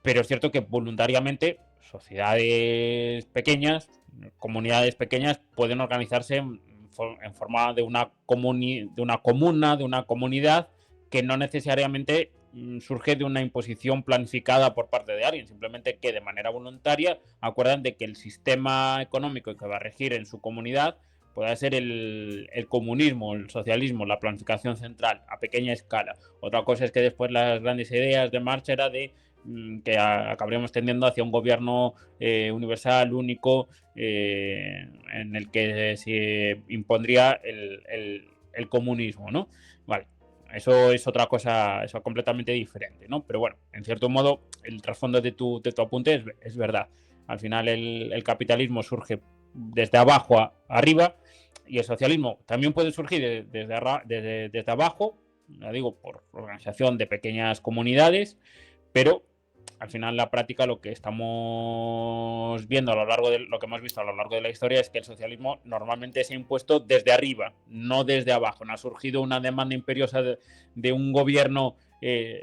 Pero es cierto que voluntariamente sociedades pequeñas, comunidades pequeñas pueden organizarse en en forma de una comuna, de una comunidad, que no necesariamente surge de una imposición planificada por parte de alguien, simplemente que de manera voluntaria acuerdan de que el sistema económico que va a regir en su comunidad pueda ser el comunismo, el socialismo, la planificación central a pequeña escala. Otra cosa es que después las grandes ideas de Marx era de que acabaríamos tendiendo hacia un gobierno universal, único, en el que se impondría el comunismo, ¿no? Vale. Eso es otra cosa, eso completamente diferente, ¿no? Pero bueno, en cierto modo, el trasfondo de tu apunte es verdad. Al final el capitalismo surge desde abajo a arriba, y el socialismo también puede surgir desde abajo, ya digo, por organización de pequeñas comunidades, pero al final en la práctica lo que estamos viendo lo que hemos visto a lo largo de la historia es que el socialismo normalmente se ha impuesto desde arriba, no desde abajo. No ha surgido una demanda imperiosa de un gobierno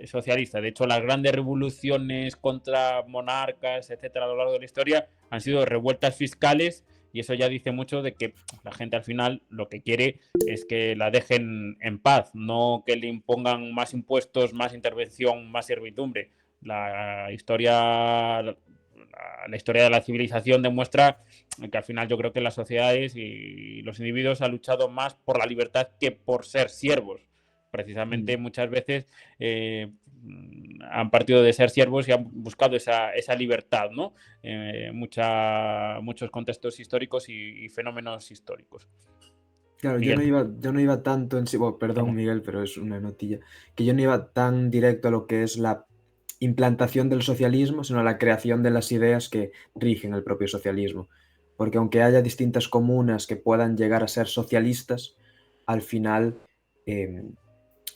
socialista. De hecho, las grandes revoluciones contra monarcas, etcétera, a lo largo de la historia han sido revueltas fiscales, y eso ya dice mucho de que la gente al final lo que quiere es que la dejen en paz, no que le impongan más impuestos, más intervención, más servidumbre. La historia de la civilización demuestra que al final yo creo que las sociedades y los individuos han luchado más por la libertad que por ser siervos. Precisamente muchas veces han partido de ser siervos y han buscado esa libertad, ¿no? Muchos contextos históricos y fenómenos históricos. Claro, Miguel. yo no iba tanto en sí, bueno, perdón Miguel, pero es una notilla, que yo no iba tan directo a lo que es la implantación del socialismo, sino a la creación de las ideas que rigen el propio socialismo. Porque aunque haya distintas comunas que puedan llegar a ser socialistas, al final,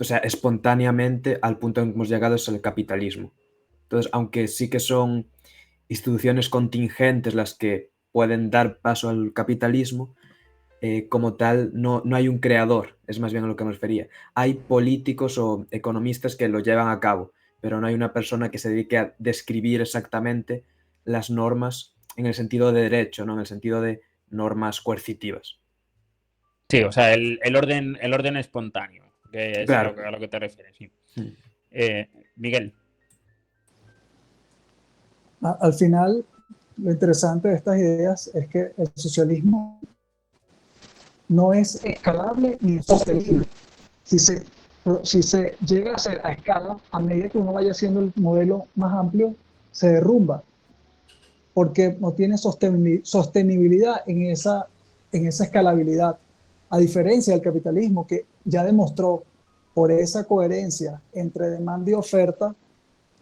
o sea, espontáneamente al punto en que hemos llegado es el capitalismo. Entonces, aunque sí que son instituciones contingentes las que pueden dar paso al capitalismo, como tal no hay un creador, es más bien a lo que me refería. Hay políticos o economistas que lo llevan a cabo, pero no hay una persona que se dedique a describir exactamente las normas en el sentido de derecho, no en el sentido de normas coercitivas. Sí, o sea, el orden espontáneo, que es claro. a lo que te refieres. Sí. Miguel. Al final, lo interesante de estas ideas es que el socialismo no es escalable ni sostenible. Si se llega a hacer a escala, a medida que uno vaya haciendo el modelo más amplio, se derrumba, porque no tiene sostenibilidad en esa escalabilidad. A diferencia del capitalismo, que ya demostró por esa coherencia entre demanda y oferta,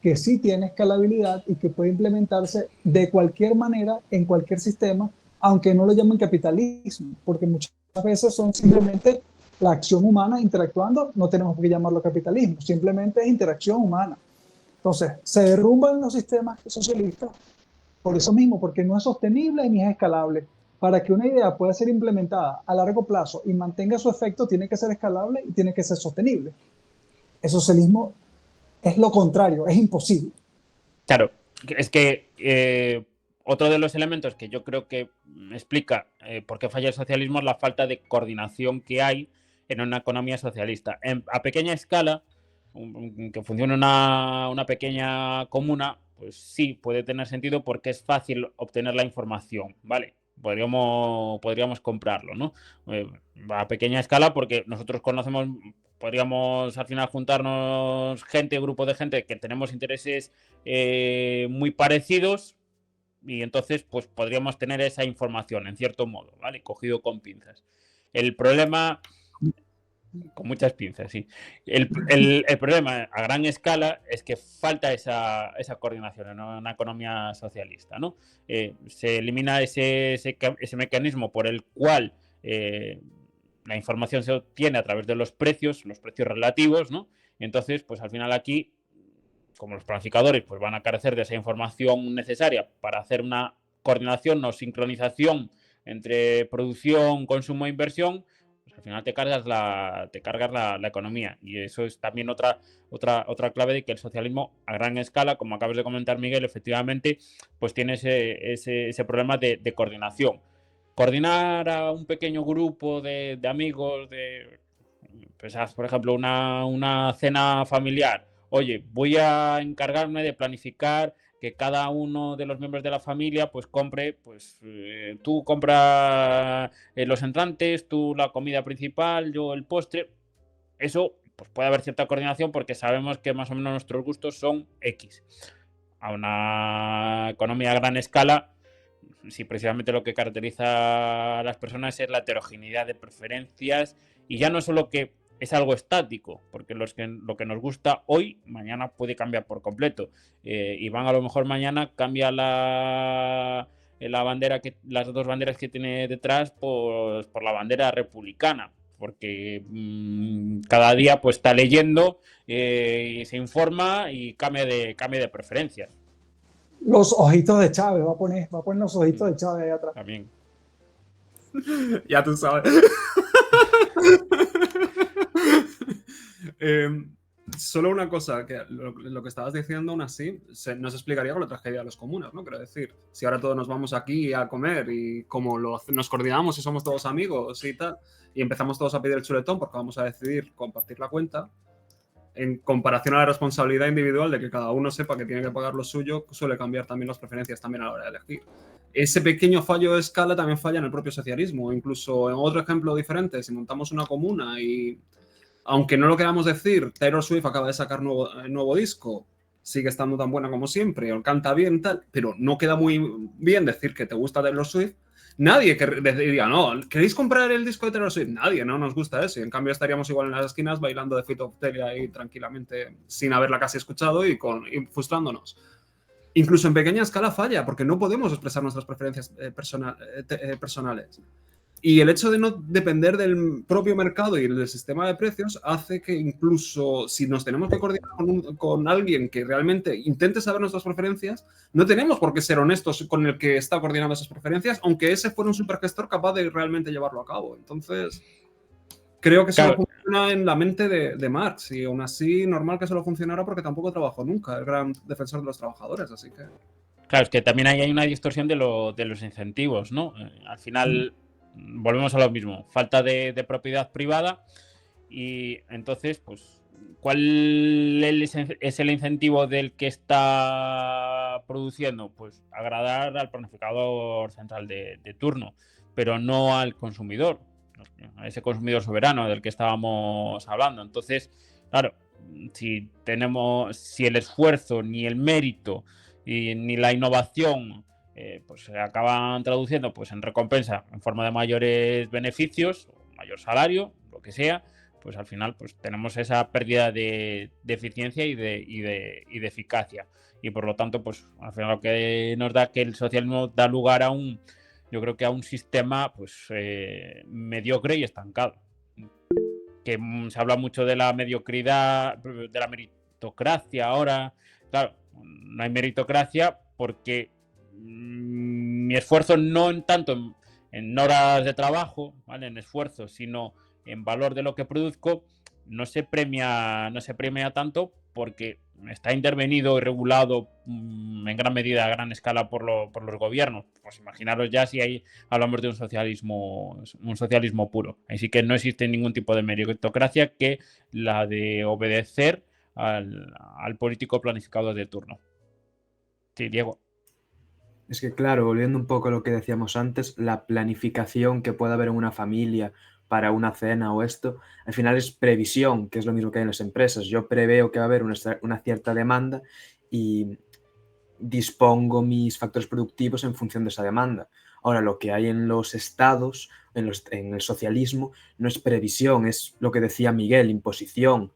que sí tiene escalabilidad y que puede implementarse de cualquier manera en cualquier sistema, aunque no lo llamen capitalismo, porque muchas veces son simplemente la acción humana interactuando. No tenemos que llamarlo capitalismo, simplemente es interacción humana. Entonces, se derrumban los sistemas socialistas por eso mismo, porque no es sostenible ni es escalable. Para que una idea pueda ser implementada a largo plazo y mantenga su efecto, tiene que ser escalable y tiene que ser sostenible. El socialismo es lo contrario, es imposible. Claro, es que otro de los elementos que yo creo que explica por qué falla el socialismo es la falta de coordinación que hay en una economía socialista. A pequeña escala, que funcione una pequeña comuna, pues sí, puede tener sentido porque es fácil obtener la información, ¿vale? Podríamos comprarlo, ¿no? A pequeña escala porque nosotros podríamos al final juntarnos grupo de gente que tenemos intereses muy parecidos, y entonces pues podríamos tener esa información en cierto modo, ¿vale? Cogido con pinzas. El problema... Con muchas pinzas, sí. El problema a gran escala es que falta esa coordinación en una economía socialista, ¿no? Se elimina ese mecanismo por el cual la información se obtiene a través de los precios relativos, ¿no? Y entonces, pues al final aquí, como los planificadores pues van a carecer de esa información necesaria para hacer una coordinación o sincronización entre producción, consumo e inversión, al final te cargas la economía. Y eso es también otra clave de que el socialismo a gran escala, como acabas de comentar, Miguel, efectivamente, pues tiene ese problema de coordinación. coordinar a un pequeño grupo de amigos, pues haz, por ejemplo, una cena familiar. Oye, voy a encargarme de planificar que cada uno de los miembros de la familia pues compre, pues tú compras los entrantes, tú la comida principal, yo el postre. Eso pues puede haber cierta coordinación porque sabemos que más o menos nuestros gustos son X. A una economía a gran escala, si precisamente lo que caracteriza a las personas es la heterogeneidad de preferencias, y ya no solo que es algo estático, porque lo que nos gusta hoy, mañana puede cambiar por completo. Iván a lo mejor mañana cambia la bandera, las dos banderas que tiene detrás por la bandera republicana, porque cada día pues está leyendo, se informa y cambia de preferencias. Los ojitos de Chávez, va a poner los ojitos de Chávez ahí atrás. También. Ya tú sabes. Solo una cosa, que lo que estabas diciendo aún así nos explicaría con la tragedia de los comunes, ¿no? Quiero decir, si ahora todos nos vamos aquí a comer y como nos coordinamos y somos todos amigos y tal, y empezamos todos a pedir el chuletón porque vamos a decidir compartir la cuenta, en comparación a la responsabilidad individual de que cada uno sepa que tiene que pagar lo suyo, suele cambiar también las preferencias también a la hora de elegir. Ese pequeño fallo de escala también falla en el propio socialismo. Incluso en otro ejemplo diferente, si montamos una comuna y, aunque no lo queramos decir, Taylor Swift acaba de sacar nuevo disco, sigue estando tan buena como siempre, o canta bien, tal, pero no queda muy bien decir que te gusta Taylor Swift. Nadie diría, no, ¿queréis comprar el disco de Taylor Swift? Nadie, no nos gusta eso. Y en cambio estaríamos igual en las esquinas bailando de Fate of Tele ahí tranquilamente, sin haberla casi escuchado y frustrándonos. Incluso en pequeña escala falla, porque no podemos expresar nuestras preferencias personales. Y el hecho de no depender del propio mercado y del sistema de precios hace que incluso si nos tenemos que coordinar con alguien que realmente intente saber nuestras preferencias, no tenemos por qué ser honestos con el que está coordinando esas preferencias, aunque ese fuera un supergestor capaz de realmente llevarlo a cabo. Entonces, creo que solo funciona en la mente de Marx, y aún así normal que solo funcionara porque tampoco trabajó nunca, el gran defensor de los trabajadores, así que... Claro, es que también ahí hay una distorsión de los incentivos, ¿no? Al final... volvemos a lo mismo, falta de propiedad privada, y entonces, pues, ¿cuál es el incentivo del que está produciendo? Pues agradar al planificador central de turno, pero no al consumidor, a ese consumidor soberano del que estábamos hablando. Entonces, claro, si el esfuerzo, ni el mérito, ni la innovación pues se acaban traduciendo pues en recompensa en forma de mayores beneficios, mayor salario, lo que sea, pues al final pues tenemos esa pérdida de eficiencia y de eficacia, y por lo tanto pues al final lo que nos da que el socialismo da lugar yo creo que a un sistema pues mediocre y estancado, que se habla mucho de la mediocridad, de la meritocracia ahora. Claro, no hay meritocracia porque mi esfuerzo no en tanto en horas de trabajo, ¿vale?, en esfuerzo, sino en valor de lo que produzco, no se premia tanto porque está intervenido y regulado en gran medida, a gran escala por los gobiernos. Pues imaginaros ya si ahí hablamos de un socialismo puro. Así que no existe ningún tipo de meritocracia que la de obedecer al político planificador de turno. Sí, Diego. Es que, claro, volviendo un poco a lo que decíamos antes, la planificación que puede haber en una familia para una cena o esto, al final es previsión, que es lo mismo que hay en las empresas. Yo preveo que va a haber una cierta demanda y dispongo mis factores productivos en función de esa demanda. Ahora, lo que hay en los estados, en el socialismo, no es previsión, es lo que decía Miguel, imposición.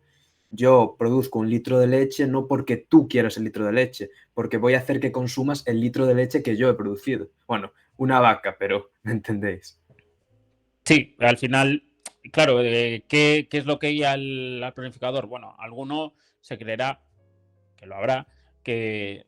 Yo produzco un litro de leche no porque tú quieras el litro de leche, porque voy a hacer que consumas el litro de leche que yo he producido. Bueno, una vaca, pero ¿me entendéis? Sí, al final, claro, ¿qué es lo que hay al planificador? Bueno, alguno se creerá, que lo habrá, que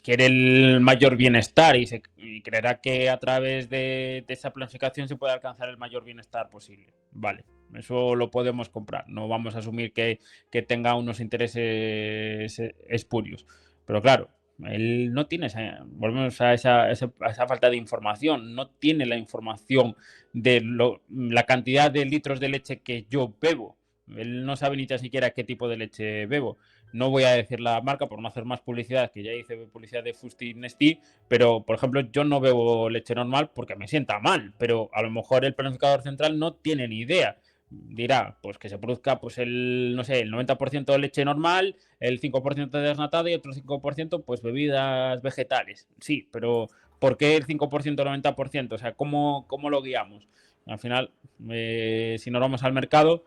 quiere el mayor bienestar y creerá que a través de esa planificación se puede alcanzar el mayor bienestar posible. Vale, eso lo podemos comprar. No vamos a asumir que tenga unos intereses espurios. Pero claro, Él no tiene volvemos a esa falta de información, no tiene la información de la cantidad de litros de leche que yo bebo. Él no sabe ni tan siquiera qué tipo de leche bebo. No voy a decir la marca por no hacer más publicidad, que ya hice publicidad de Fusti Nestí, pero por ejemplo yo no bebo leche normal porque me sienta mal, pero a lo mejor el planificador central no tiene ni idea. Dirá, pues que se produzca pues el 90% de leche normal, el 5% de desnatada y otro 5% pues bebidas vegetales. Sí, pero ¿por qué el 5% o el 90%? O sea, ¿cómo lo guiamos? Al final, si nos vamos al mercado,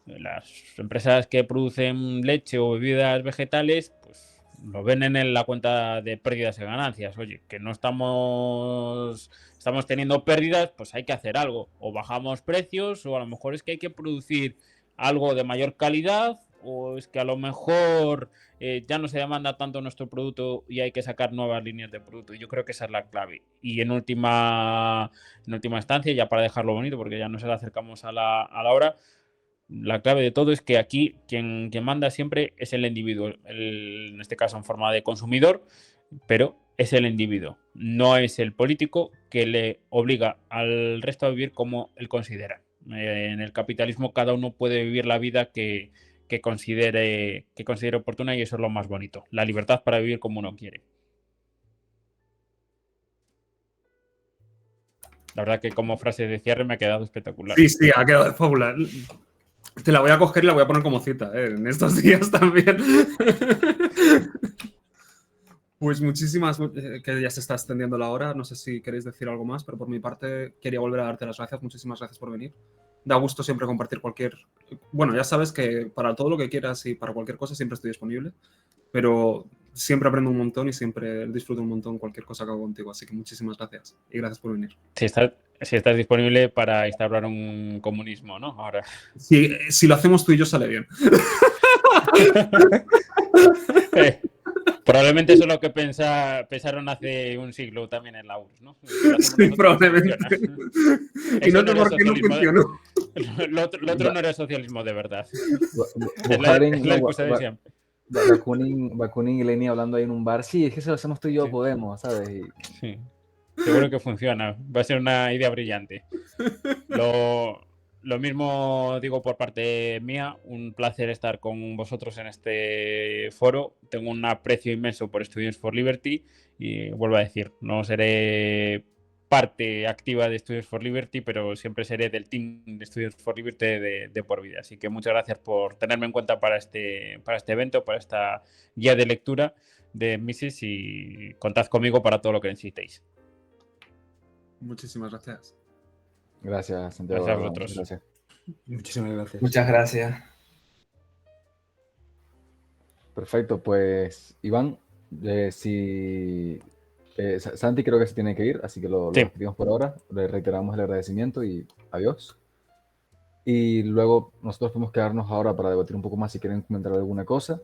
las empresas que producen leche o bebidas vegetales, pues lo ven en la cuenta de pérdidas y ganancias. Oye, que no estamos teniendo pérdidas, pues hay que hacer algo. O bajamos precios, o a lo mejor es que hay que producir algo de mayor calidad, o es que a lo mejor ya no se demanda tanto nuestro producto y hay que sacar nuevas líneas de producto. Yo creo que esa es la clave. Y en última instancia, ya para dejarlo bonito, porque ya nos acercamos a la hora, la clave de todo es que aquí quien manda siempre es el individuo, en este caso en forma de consumidor, pero es el individuo, no es el político que le obliga al resto a vivir como él considera. En el capitalismo cada uno puede vivir la vida que considere oportuna, y eso es lo más bonito, la libertad para vivir como uno quiere. La verdad que como frase de cierre me ha quedado espectacular. Sí, ha quedado fabular. Te la voy a coger y la voy a poner como cita, en estos días también. Pues muchísimas, que ya se está extendiendo la hora, no sé si queréis decir algo más, pero por mi parte quería volver a darte las gracias, muchísimas gracias por venir. Da gusto siempre compartir bueno, ya sabes que para todo lo que quieras y para cualquier cosa siempre estoy disponible, pero siempre aprendo un montón y siempre disfruto un montón cualquier cosa que hago contigo, así que muchísimas gracias y gracias por venir. Si estás disponible para instaurar un comunismo, ¿no? Ahora. Si lo hacemos tú y yo sale bien. Probablemente eso es lo que pensaron hace un siglo también en la URSS, ¿no? Sí, probablemente. Y no sé por qué no funcionó. Lo otro no era socialismo de verdad. Bujarin, la excusa de siempre. Bakunin y Lenin hablando ahí en un bar. Sí, es que si lo hacemos tú y yo podemos, ¿sabes? Sí. Seguro que funciona. Va a ser una idea brillante. Lo mismo digo por parte mía, un placer estar con vosotros en este foro. Tengo un aprecio inmenso por Students for Liberty y vuelvo a decir, no seré parte activa de Students for Liberty, pero siempre seré del team de Students for Liberty de por vida. Así que muchas gracias por tenerme en cuenta para este evento, para esta guía de lectura de Mises, y contad conmigo para todo lo que necesitéis. Muchísimas gracias. Gracias, Santiago. Gracias a vosotros. Gracias. Muchísimas gracias. Muchas gracias. Perfecto, pues Iván, Santi creo que se tiene que ir, así que lo despedimos por ahora. Le reiteramos el agradecimiento y adiós. Y luego nosotros podemos quedarnos ahora para debatir un poco más si quieren comentar alguna cosa.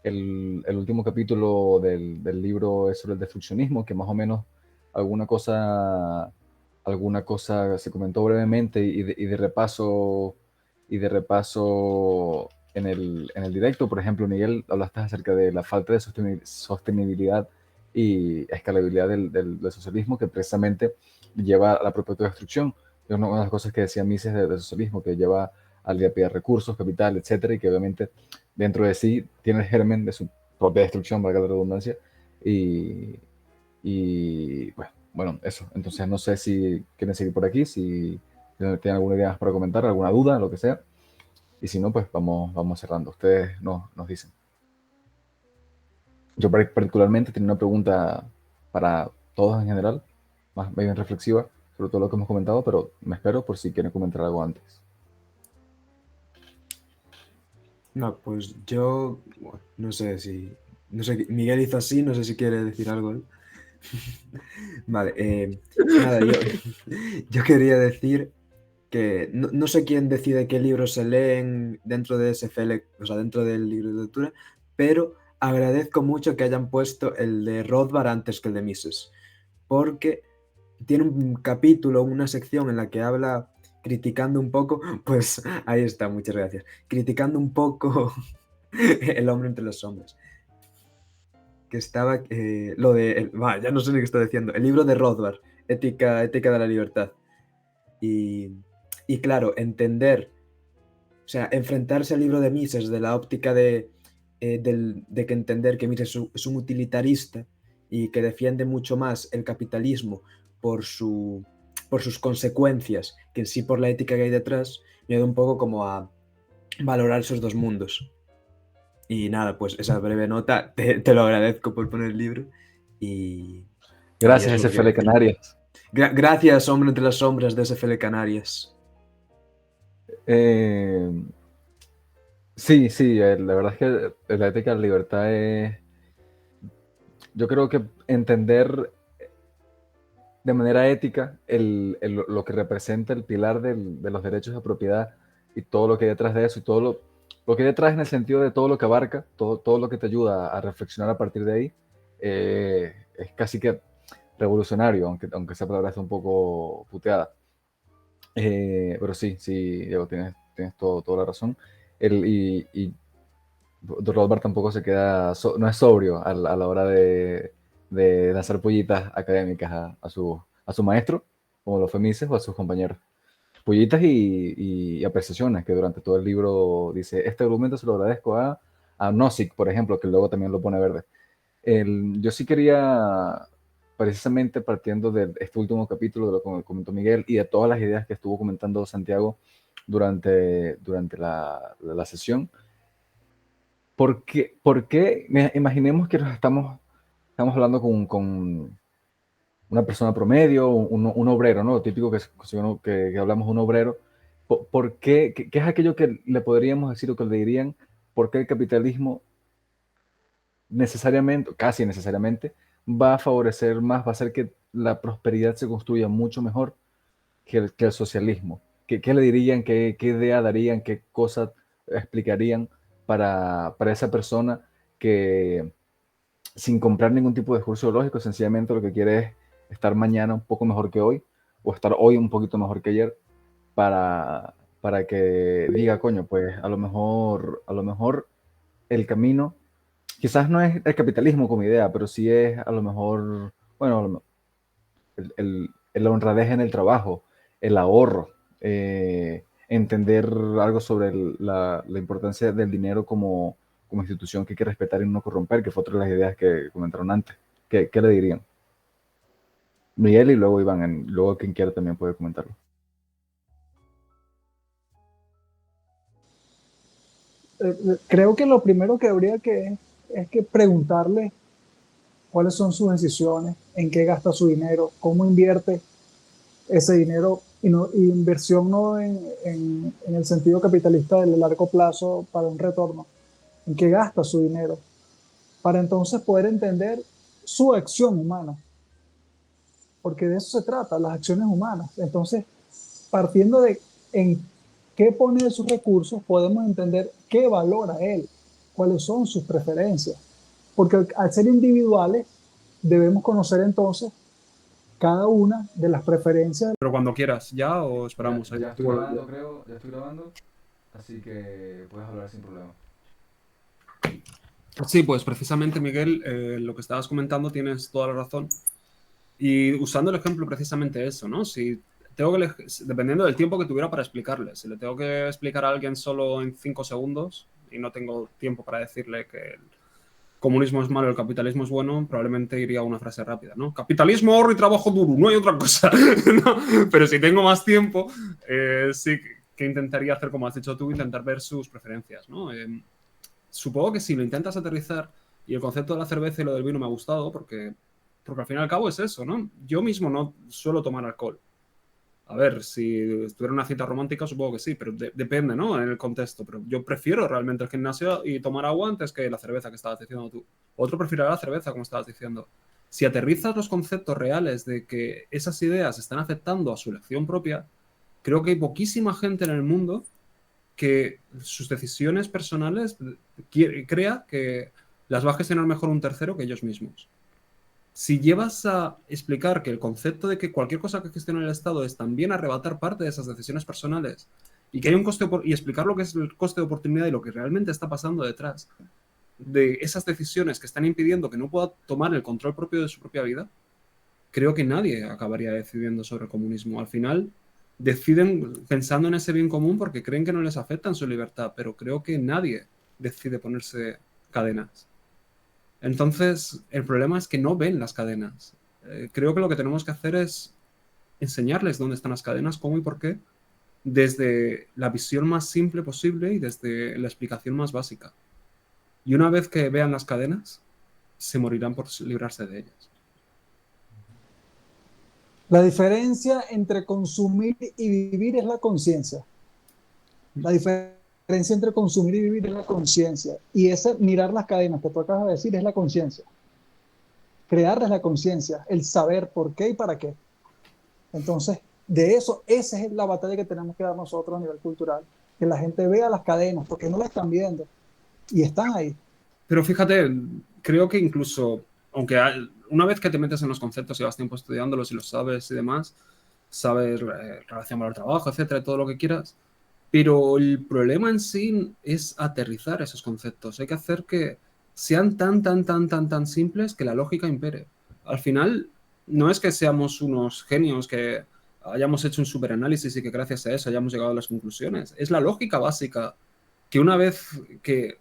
El último capítulo del libro es sobre el destruccionismo, que más o menos alguna cosa se comentó brevemente y de repaso en el directo. Por ejemplo, Miguel, hablaste acerca de la falta de sostenibilidad y escalabilidad del socialismo, que precisamente lleva a la propia destrucción. Es una de las cosas que decía Mises del socialismo, que lleva al dilapidar de recursos, capital, etcétera, y que obviamente dentro de sí tiene el germen de su propia destrucción, valga la redundancia, y bueno, eso. Entonces no sé si quieren seguir por aquí, si tienen alguna idea más para comentar, alguna duda, lo que sea, y si no, pues vamos cerrando. Ustedes nos dicen. Yo particularmente tenía una pregunta para todos en general, más bien reflexiva, sobre todo lo que hemos comentado, pero me espero por si quieren comentar algo antes. No, pues yo no sé, Miguel hizo así, no sé si quiere decir algo él. Vale, nada, yo quería decir que no sé quién decide qué libros se leen dentro de SFL, o sea, dentro del libro de lectura, pero agradezco mucho que hayan puesto el de Rothbard antes que el de Mises, porque tiene un capítulo, una sección en la que habla criticando un poco, pues ahí está, muchas gracias, criticando un poco el hombre entre los hombres. que estaba lo de, ya no sé ni qué está diciendo, el libro de Rothbard, Ética de la Libertad. Y claro, entender, o sea, enfrentarse al libro de Mises desde la óptica de que entender que Mises es un utilitarista y que defiende mucho más el capitalismo por sus consecuencias que en sí por la ética que hay detrás, me ayuda un poco como a valorar esos dos mundos. Y nada, pues esa breve nota, te lo agradezco por poner el libro. Y Gracias, es lo que SFL quería decir. Canarias. Gracias, hombre entre las sombras de SFL Canarias. Sí, sí, la verdad es que la ética de la libertad es, yo creo que entender de manera ética lo que representa el pilar de los derechos de propiedad y todo lo que hay detrás de eso y todo lo que hay detrás en el sentido de todo lo que abarca, todo lo que te ayuda a reflexionar a partir de ahí, es casi que revolucionario, aunque esa palabra esté un poco puteada. Pero sí, Diego, tienes toda la razón. Y Rothbard tampoco se queda, no es sobrio a la hora de lanzar pollitas académicas a su maestro, como lo fue Mises, o a sus compañeros. Pollitas y apreciaciones, que durante todo el libro dice, este argumento se lo agradezco a Nozick, por ejemplo, que luego también lo pone verde. Yo sí quería, precisamente partiendo de este último capítulo de lo que comentó Miguel y de todas las ideas que estuvo comentando Santiago durante la sesión, ¿por qué imaginemos que estamos hablando con una persona promedio, un obrero, ¿no? Lo típico que hablamos de un obrero. ¿Por qué es aquello que le podríamos decir o que le dirían? ¿Por qué el capitalismo necesariamente, casi necesariamente, va a favorecer más, va a hacer que la prosperidad se construya mucho mejor que el socialismo? ¿Qué le dirían? ¿Qué idea darían? ¿Qué cosas explicarían para esa persona que, sin comprar ningún tipo de discurso lógico, sencillamente lo que quiere es estar mañana un poco mejor que hoy, o estar hoy un poquito mejor que ayer, para que diga, coño, pues a lo mejor el camino, quizás no es el capitalismo como idea, pero sí es a lo mejor, bueno, la honradez en el trabajo, el ahorro, entender algo sobre la importancia del dinero como institución que hay que respetar y no corromper, que fue otra de las ideas que comentaron antes. ¿Qué le dirían? Miguel y luego Iván, luego quien quiera también puede comentarlo. Creo que lo primero que habría es que preguntarle cuáles son sus decisiones, en qué gasta su dinero, cómo invierte ese dinero, inversión no en el sentido capitalista del largo plazo para un retorno, en qué gasta su dinero, para entonces poder entender su acción humana, porque de eso se trata, las acciones humanas. Entonces, partiendo de en qué pone sus recursos, podemos entender qué valora él, cuáles son sus preferencias, porque al ser individuales, debemos conocer entonces cada una de las preferencias. Pero cuando quieras, ¿ya o esperamos? Ya estoy grabando, creo, ya estoy grabando, así que puedes hablar sin problema. Sí, pues precisamente, Miguel, lo que estabas comentando tienes toda la razón. Y usando el ejemplo precisamente eso, ¿no? Si tengo que, dependiendo del tiempo que tuviera para explicarle, si le tengo que explicar a alguien solo en 5 segundos y no tengo tiempo para decirle que el comunismo es malo, el capitalismo es bueno, probablemente iría a una frase rápida, ¿no? Capitalismo, ahorro y trabajo duro, no hay otra cosa. ¿No? Pero si tengo más tiempo, sí que intentaría hacer como has dicho tú, intentar ver sus preferencias, ¿no? Supongo que si lo intentas aterrizar, y el concepto de la cerveza y lo del vino me ha gustado, porque al fin y al cabo es eso, ¿no? Yo mismo no suelo tomar alcohol. A ver, si estuviera una cita romántica, supongo que sí, pero depende, ¿no? En el contexto. Pero yo prefiero realmente el gimnasio y tomar agua antes que la cerveza que estabas diciendo tú. Otro prefiere la cerveza, como estabas diciendo. Si aterrizas los conceptos reales de que esas ideas están afectando a su elección propia, creo que hay poquísima gente en el mundo que sus decisiones personales crea que las va a gestionar mejor un tercero que ellos mismos. Si llevas a explicar que el concepto de que cualquier cosa que gestione el Estado es también arrebatar parte de esas decisiones personales y que hay un coste y explicar lo que es el coste de oportunidad y lo que realmente está pasando detrás, de esas decisiones que están impidiendo que no pueda tomar el control propio de su propia vida, creo que nadie acabaría decidiendo sobre el comunismo. Al final deciden pensando en ese bien común porque creen que no les afecta en su libertad, pero creo que nadie decide ponerse cadenas. Entonces, el problema es que no ven las cadenas. Creo que lo que tenemos que hacer es enseñarles dónde están las cadenas, cómo y por qué, desde la visión más simple posible y desde la explicación más básica. Y una vez que vean las cadenas, se morirán por librarse de ellas. La diferencia entre consumir y vivir es la conciencia. La diferencia entre consumir y vivir es la conciencia. Y ese mirar las cadenas que tú acabas de decir es la conciencia. Crearles la conciencia, el saber por qué y para qué. Entonces, de eso, esa es la batalla que tenemos que dar nosotros a nivel cultural. Que la gente vea las cadenas, porque no las están viendo. Y están ahí. Pero fíjate, creo que incluso, aunque una vez que te metes en los conceptos y vas tiempo estudiándolos y los sabes y demás, sabes relación valor-trabajo, etcétera, todo lo que quieras, pero el problema en sí es aterrizar esos conceptos. Hay que hacer que sean tan simples que la lógica impere. Al final, no es que seamos unos genios que hayamos hecho un superanálisis y que gracias a eso hayamos llegado a las conclusiones. Es la lógica básica que una vez que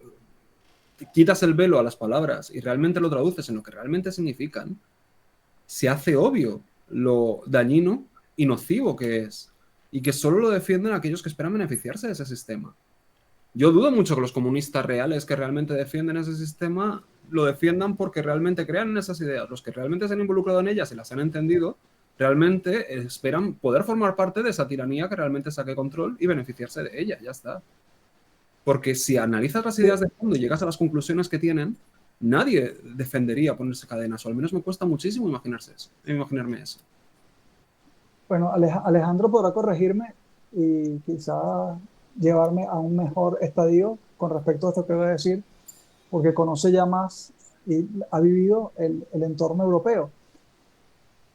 quitas el velo a las palabras y realmente lo traduces en lo que realmente significan, se hace obvio lo dañino y nocivo que es, y que solo lo defienden aquellos que esperan beneficiarse de ese sistema. Yo dudo mucho que los comunistas reales que realmente defienden ese sistema lo defiendan porque realmente crean en esas ideas. Los que realmente se han involucrado en ellas y las han entendido, realmente esperan poder formar parte de esa tiranía que realmente saque control y beneficiarse de ella, ya está. Porque si analizas las ideas de fondo y llegas a las conclusiones que tienen, nadie defendería ponerse cadenas, o al menos me cuesta muchísimo imaginarme eso. Bueno, Alejandro podrá corregirme y quizá llevarme a un mejor estadio con respecto a esto que voy a decir, porque conoce ya más y ha vivido el entorno europeo.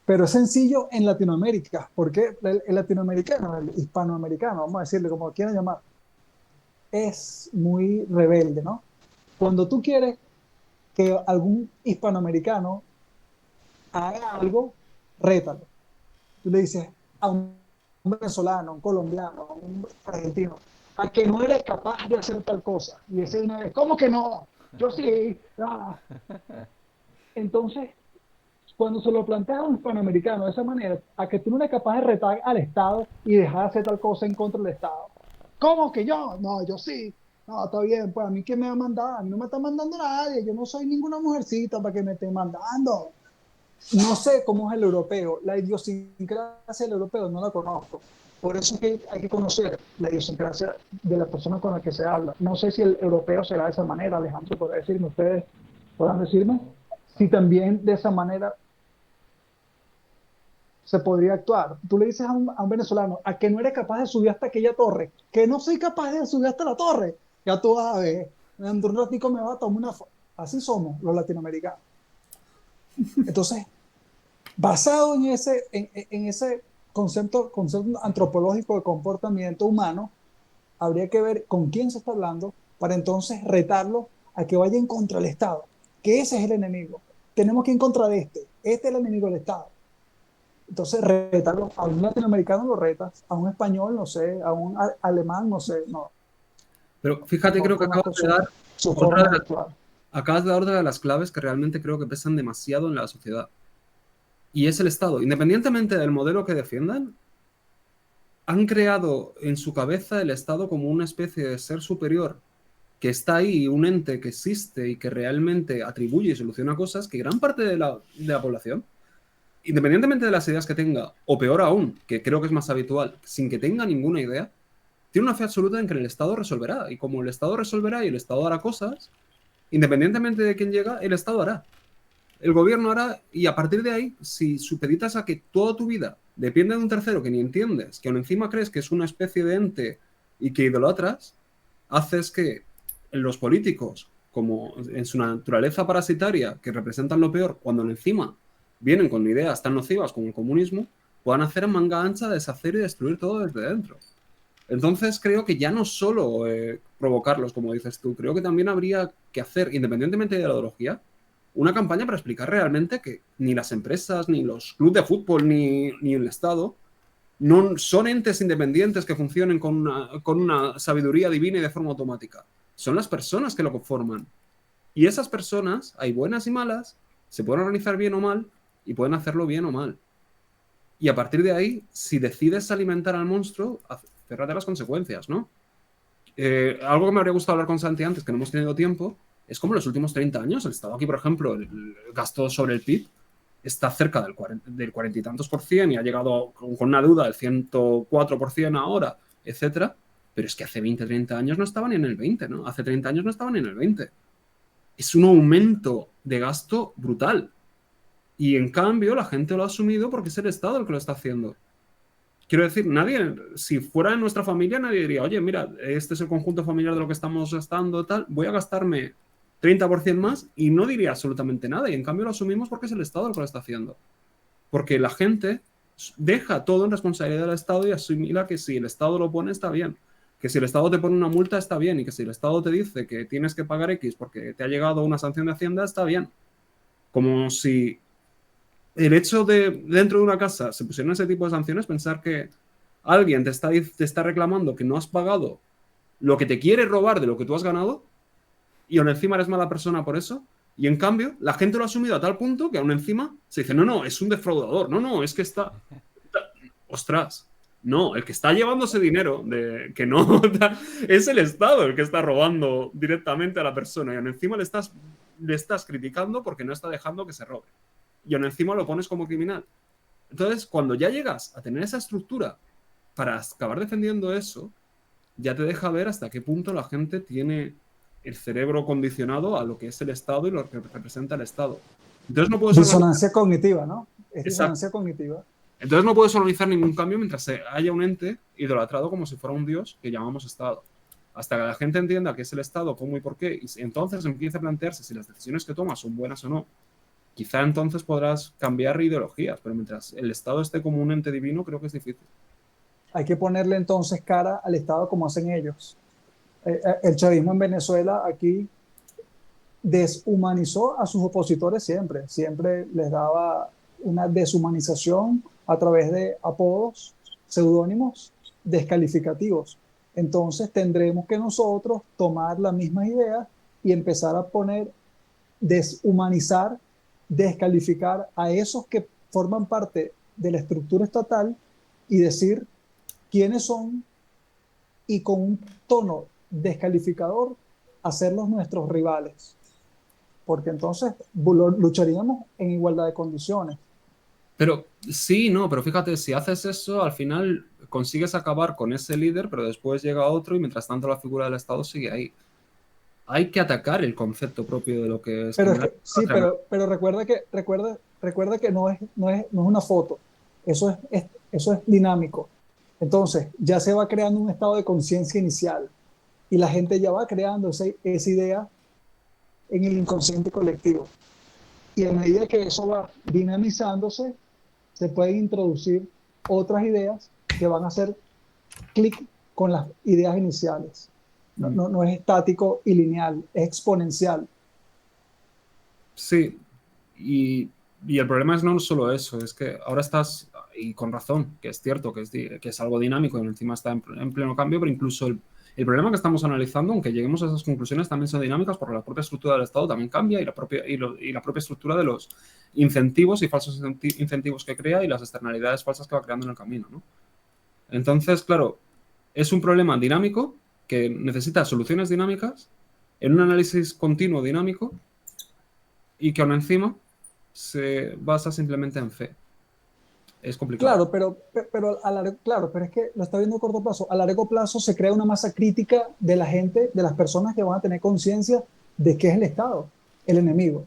Pero es sencillo en Latinoamérica, porque el latinoamericano, el hispanoamericano, vamos a decirle como quieran llamar, es muy rebelde, ¿no? Cuando tú quieres que algún hispanoamericano haga algo, rétalo. Tú le dices a un venezolano, a un colombiano, a un argentino, a que no eres capaz de hacer tal cosa. Y ese una vez, ¿cómo que no? Yo sí. Ah. Entonces, cuando se lo plantea a un hispanoamericano de esa manera, a que tú no eres capaz de retar al Estado y dejar de hacer tal cosa en contra del Estado. ¿Cómo que yo? No, yo sí. No, está bien, pues a mí que me va a mandar, a mí no me está mandando nadie, yo no soy ninguna mujercita para que me esté mandando. No sé cómo es el europeo, la idiosincrasia del europeo no la conozco. Por eso es que hay que conocer la idiosincrasia de la persona con la que se habla. No sé si el europeo será de esa manera, Alejandro, podrá decirme, ustedes podrán decirme, si también de esa manera se podría actuar. Tú le dices a un venezolano, a que no eres capaz de subir hasta aquella torre, que no soy capaz de subir hasta la torre, ya tú vas a ver, dentro de un ratico me va a tomar una foto. Así somos los latinoamericanos. Entonces, basado en ese concepto antropológico de comportamiento humano, habría que ver con quién se está hablando para entonces retarlo a que vaya en contra del Estado, que ese es el enemigo. Tenemos que ir en contra de este es el enemigo del Estado. Entonces, retarlo a un latinoamericano lo retas, a un español, no sé, a un alemán, no sé, no. Pero fíjate, creo que acabas de dar otra de las claves que realmente creo que pesan demasiado en la sociedad. Y es el Estado. Independientemente del modelo que defiendan, han creado en su cabeza el Estado como una especie de ser superior que está ahí, un ente que existe y que realmente atribuye y soluciona cosas que gran parte de la población, independientemente de las ideas que tenga, o peor aún, que creo que es más habitual, sin que tenga ninguna idea, tiene una fe absoluta en que el Estado resolverá. Y como el Estado resolverá y el Estado hará cosas, independientemente de quién llega, el Estado hará. El gobierno hará, y a partir de ahí, si supeditas a que toda tu vida depende de un tercero que ni entiendes, que aún encima crees que es una especie de ente y que idolatras, haces que los políticos, como en su naturaleza parasitaria, que representan lo peor, cuando encima vienen con ideas tan nocivas como el comunismo, puedan hacer en manga ancha deshacer y destruir todo desde dentro. Entonces creo que ya no solo provocarlos, como dices tú, creo que también habría que hacer, independientemente de la ideología, una campaña para explicar realmente que ni las empresas, ni los clubes de fútbol, ni el Estado no son entes independientes que funcionen con una sabiduría divina y de forma automática. Son las personas que lo conforman. Y esas personas, hay buenas y malas, se pueden organizar bien o mal y pueden hacerlo bien o mal. Y a partir de ahí, si decides alimentar al monstruo, cérrate las consecuencias, ¿no? Algo que me habría gustado hablar con Santi antes, que no hemos tenido tiempo, es como en los últimos 30 años, el Estado aquí, por ejemplo, el gasto sobre el PIB está cerca del 40 y tantos por cien y ha llegado con una deuda del 104% ahora, etcétera. Pero es que hace 20, 30 años no estaban ni en el 20, ¿no? Hace 30 años no estaban ni en el 20. Es un aumento de gasto brutal. Y en cambio la gente lo ha asumido porque es el Estado el que lo está haciendo. Quiero decir, nadie, si fuera en nuestra familia, nadie diría, oye, mira, este es el conjunto familiar de lo que estamos gastando, tal, voy a gastarme 30% más y no diría absolutamente nada. Y en cambio lo asumimos porque es el Estado el que lo está haciendo. Porque la gente deja todo en responsabilidad del Estado y asimila que si el Estado lo pone, está bien. Que si el Estado te pone una multa, está bien. Y que si el Estado te dice que tienes que pagar X porque te ha llegado una sanción de Hacienda, está bien. Como si el hecho de dentro de una casa se pusieran ese tipo de sanciones, pensar que alguien te está reclamando que no has pagado lo que te quiere robar de lo que tú has ganado y aún encima eres mala persona por eso. Y en cambio, la gente lo ha asumido a tal punto que aún encima se dice, no, es un defraudador, no, es que está... Ostras, no, el que está llevándose dinero que no es el Estado el que está robando directamente a la persona y aún encima le estás criticando porque no está dejando que se robe. Y aún encima lo pones como criminal. Entonces, cuando ya llegas a tener esa estructura para acabar defendiendo eso, ya te deja ver hasta qué punto la gente tiene el cerebro condicionado a lo que es el Estado y lo que representa el Estado. Entonces no puedes disonancia cognitiva, ¿no? Es Exacto. disonancia cognitiva. Entonces no puedes organizar ningún cambio mientras haya un ente idolatrado como si fuera un dios que llamamos Estado. Hasta que la gente entienda qué es el Estado, cómo y por qué, y entonces empieza a plantearse si las decisiones que tomas son buenas o no. Quizá entonces podrás cambiar ideologías, pero mientras el Estado esté como un ente divino, creo que es difícil. Hay que ponerle entonces cara al Estado como hacen ellos. El chavismo en Venezuela aquí deshumanizó a sus opositores siempre les daba una deshumanización a través de apodos, seudónimos, descalificativos. Entonces tendremos que nosotros tomar la misma idea y empezar a deshumanizar, descalificar a esos que forman parte de la estructura estatal y decir quiénes son y con un tono descalificador hacerlos nuestros rivales. Porque entonces lucharíamos en igualdad de condiciones. Pero sí, no, pero fíjate, si haces eso, al final consigues acabar con ese líder, pero después llega otro y mientras tanto la figura del Estado sigue ahí. Hay que atacar el concepto propio de lo que es. Pero recuerda que no es una foto. Eso es dinámico. Entonces, ya se va creando un estado de conciencia inicial y la gente ya va creando esa idea en el inconsciente colectivo. Y a medida que eso va dinamizándose, se pueden introducir otras ideas que van a hacer clic con las ideas iniciales. No es estático y lineal, es exponencial. Sí, y el problema es no solo eso, es que ahora estás, y con razón, que es cierto que es algo dinámico y encima está en pleno cambio, pero incluso el problema que estamos analizando, aunque lleguemos a esas conclusiones, también son dinámicas porque la propia estructura del Estado también cambia y la propia estructura de los incentivos y falsos incentivos que crea y las externalidades falsas que va creando en el camino, ¿no? Entonces, claro, es un problema dinámico que necesita soluciones dinámicas en un análisis continuo dinámico y que aún encima se basa simplemente en fe. Es complicado. Claro, pero es que lo está viendo a corto plazo. A largo plazo se crea una masa crítica de la gente, de las personas que van a tener conciencia de qué es el Estado, el enemigo.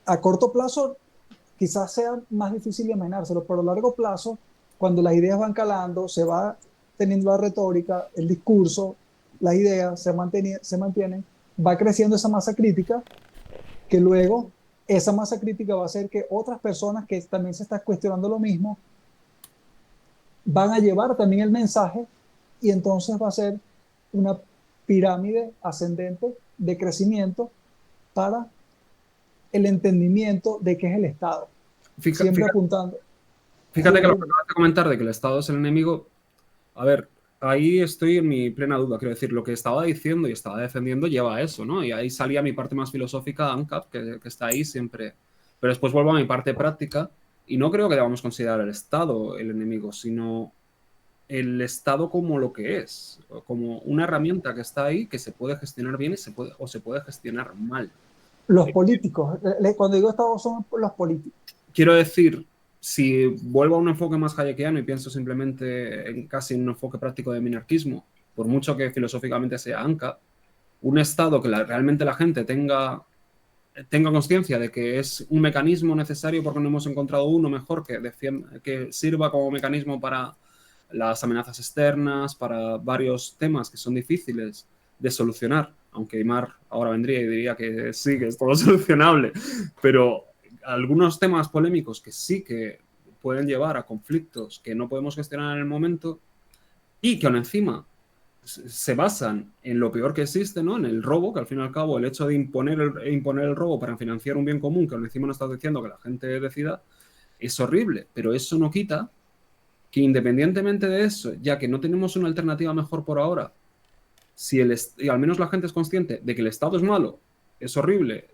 A corto plazo quizás sea más difícil de imaginárselo, pero a largo plazo, cuando las ideas van calando, se va teniendo la retórica, el discurso, las ideas se mantienen, va creciendo esa masa crítica que luego esa masa crítica va a hacer que otras personas que también se están cuestionando lo mismo van a llevar también el mensaje y entonces va a ser una pirámide ascendente de crecimiento para el entendimiento de qué es el Estado. Siempre apuntando. Fíjate que lo que acabas de comentar de que el Estado es el enemigo, a ver, ahí estoy en mi plena duda. Quiero decir, lo que estaba diciendo y estaba defendiendo lleva a eso, ¿no? Y ahí salía mi parte más filosófica, ANCAP, que está ahí siempre. Pero después vuelvo a mi parte práctica y no creo que debamos considerar el Estado el enemigo, sino el Estado como lo que es, como una herramienta que está ahí que se puede gestionar bien y se puede gestionar mal. Los políticos, cuando digo Estado son los políticos. Quiero decir, si vuelvo a un enfoque más hayekiano y pienso simplemente en casi un enfoque práctico de minarquismo, por mucho que filosóficamente sea ANCA, un Estado que realmente la gente tenga conciencia de que es un mecanismo necesario porque no hemos encontrado uno mejor que sirva como mecanismo para las amenazas externas, para varios temas que son difíciles de solucionar, aunque Aymar ahora vendría y diría que sí, que es todo solucionable, pero algunos temas polémicos que sí que pueden llevar a conflictos que no podemos gestionar en el momento y que aún encima se basan en lo peor que existe, ¿no? En el robo, que al fin y al cabo el hecho de imponer el robo para financiar un bien común, que aún encima no estás diciendo que la gente decida, es horrible, pero eso no quita que independientemente de eso, ya que no tenemos una alternativa mejor por ahora, y al menos la gente es consciente de que el Estado es malo, es horrible,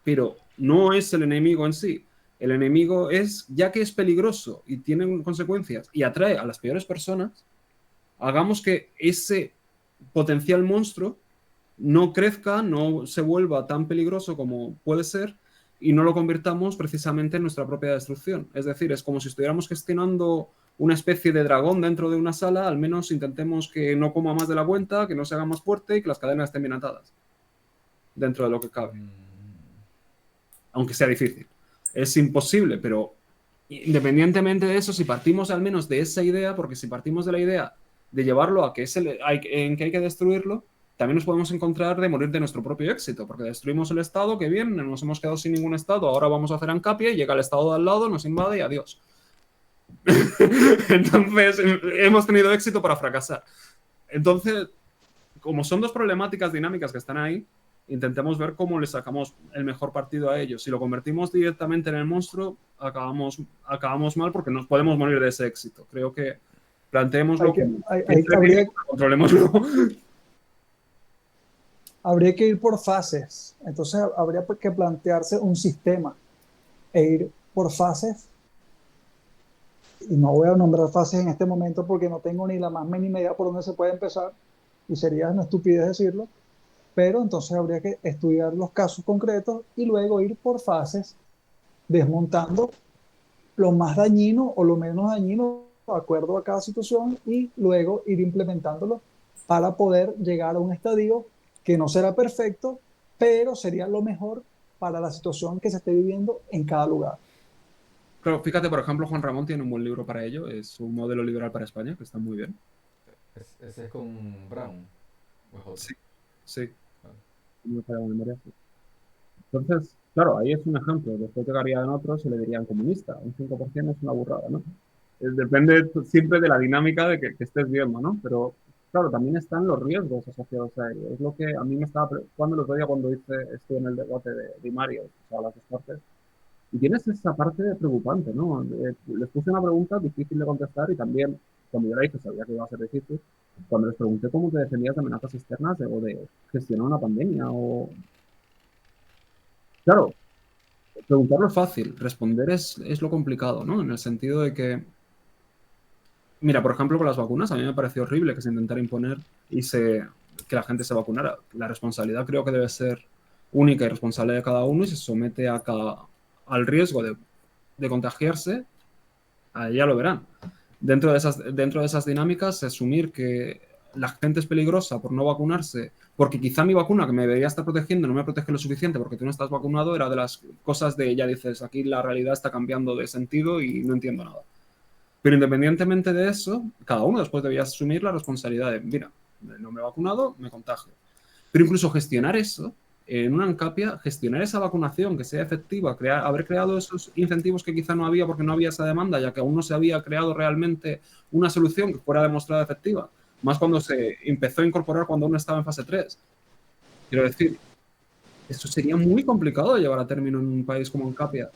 pero no es el enemigo en sí. El enemigo es, ya que es peligroso y tiene consecuencias y atrae a las peores personas, hagamos que ese potencial monstruo no crezca, no se vuelva tan peligroso como puede ser y no lo convirtamos precisamente en nuestra propia destrucción. Es decir, es como si estuviéramos gestionando una especie de dragón dentro de una sala, al menos intentemos que no coma más de la cuenta, que no se haga más fuerte y que las cadenas estén bien atadas dentro de lo que cabe. Aunque sea difícil. Es imposible, pero independientemente de eso, si partimos al menos de esa idea, porque si partimos de la idea de llevarlo a que hay que destruirlo, también nos podemos encontrar de morir de nuestro propio éxito, porque destruimos el Estado, que bien, nos hemos quedado sin ningún Estado, ahora vamos a hacer ANCAPIA y llega el Estado de al lado, nos invade y adiós. Entonces, hemos tenido éxito para fracasar. Entonces, como son dos problemáticas dinámicas que están ahí, intentemos ver cómo le sacamos el mejor partido a ellos. Si lo convertimos directamente en el monstruo, acabamos mal porque nos podemos morir de ese éxito. Creo que planteémoslo controlémoslo. Habría que ir por fases. Entonces habría que plantearse un sistema e ir por fases. Y no voy a nombrar fases en este momento porque no tengo ni la más mínima idea por dónde se puede empezar y sería una estupidez decirlo, pero entonces habría que estudiar los casos concretos y luego ir por fases desmontando lo más dañino o lo menos dañino de acuerdo a cada situación y luego ir implementándolo para poder llegar a un estadio que no será perfecto, pero sería lo mejor para la situación que se esté viviendo en cada lugar. Claro, fíjate, por ejemplo, Juan Ramón tiene un buen libro para ello, es un modelo liberal para España, que está muy bien. Ese es con Brown. Sí, sí. Entonces, claro, ahí es un ejemplo. Después llegarían otros y le dirían comunista. Un 5% es una burrada, ¿no? Depende siempre de la dinámica de que estés viendo, ¿no? Pero, claro, también están los riesgos asociados a ello. Es lo que a mí me estaba preocupando el otro día cuando estuve en el debate de Mario, o sea, las dos partes. Y tienes esa parte preocupante, ¿no? Les puse una pregunta difícil de contestar y también, cuando yo la hice, sabía que iba a ser difícil. Cuando les pregunté cómo te defendías de amenazas externas o de gestionar una pandemia o... Claro, preguntarlo es fácil, responder es lo complicado, ¿no? En el sentido de que... Mira, por ejemplo, con las vacunas, a mí me pareció horrible que se intentara imponer que la gente se vacunara. La responsabilidad creo que debe ser única y responsable de cada uno y se somete al riesgo de contagiarse, ya lo verán. Dentro de esas dinámicas, asumir que la gente es peligrosa por no vacunarse, porque quizá mi vacuna que me debería estar protegiendo no me protege lo suficiente porque tú no estás vacunado, era de las cosas de, ya dices, aquí la realidad está cambiando de sentido y no entiendo nada. Pero independientemente de eso, cada uno después debía asumir la responsabilidad de, mira, no me he vacunado, me contagio. Pero incluso gestionar eso en una ANCAPIA, gestionar esa vacunación, que sea efectiva, haber creado esos incentivos que quizá no había porque no había esa demanda, ya que aún no se había creado realmente una solución que fuera demostrada efectiva, más cuando se empezó a incorporar cuando uno estaba en fase 3. Quiero decir, eso sería muy complicado de llevar a término en un país como ANCAPIA.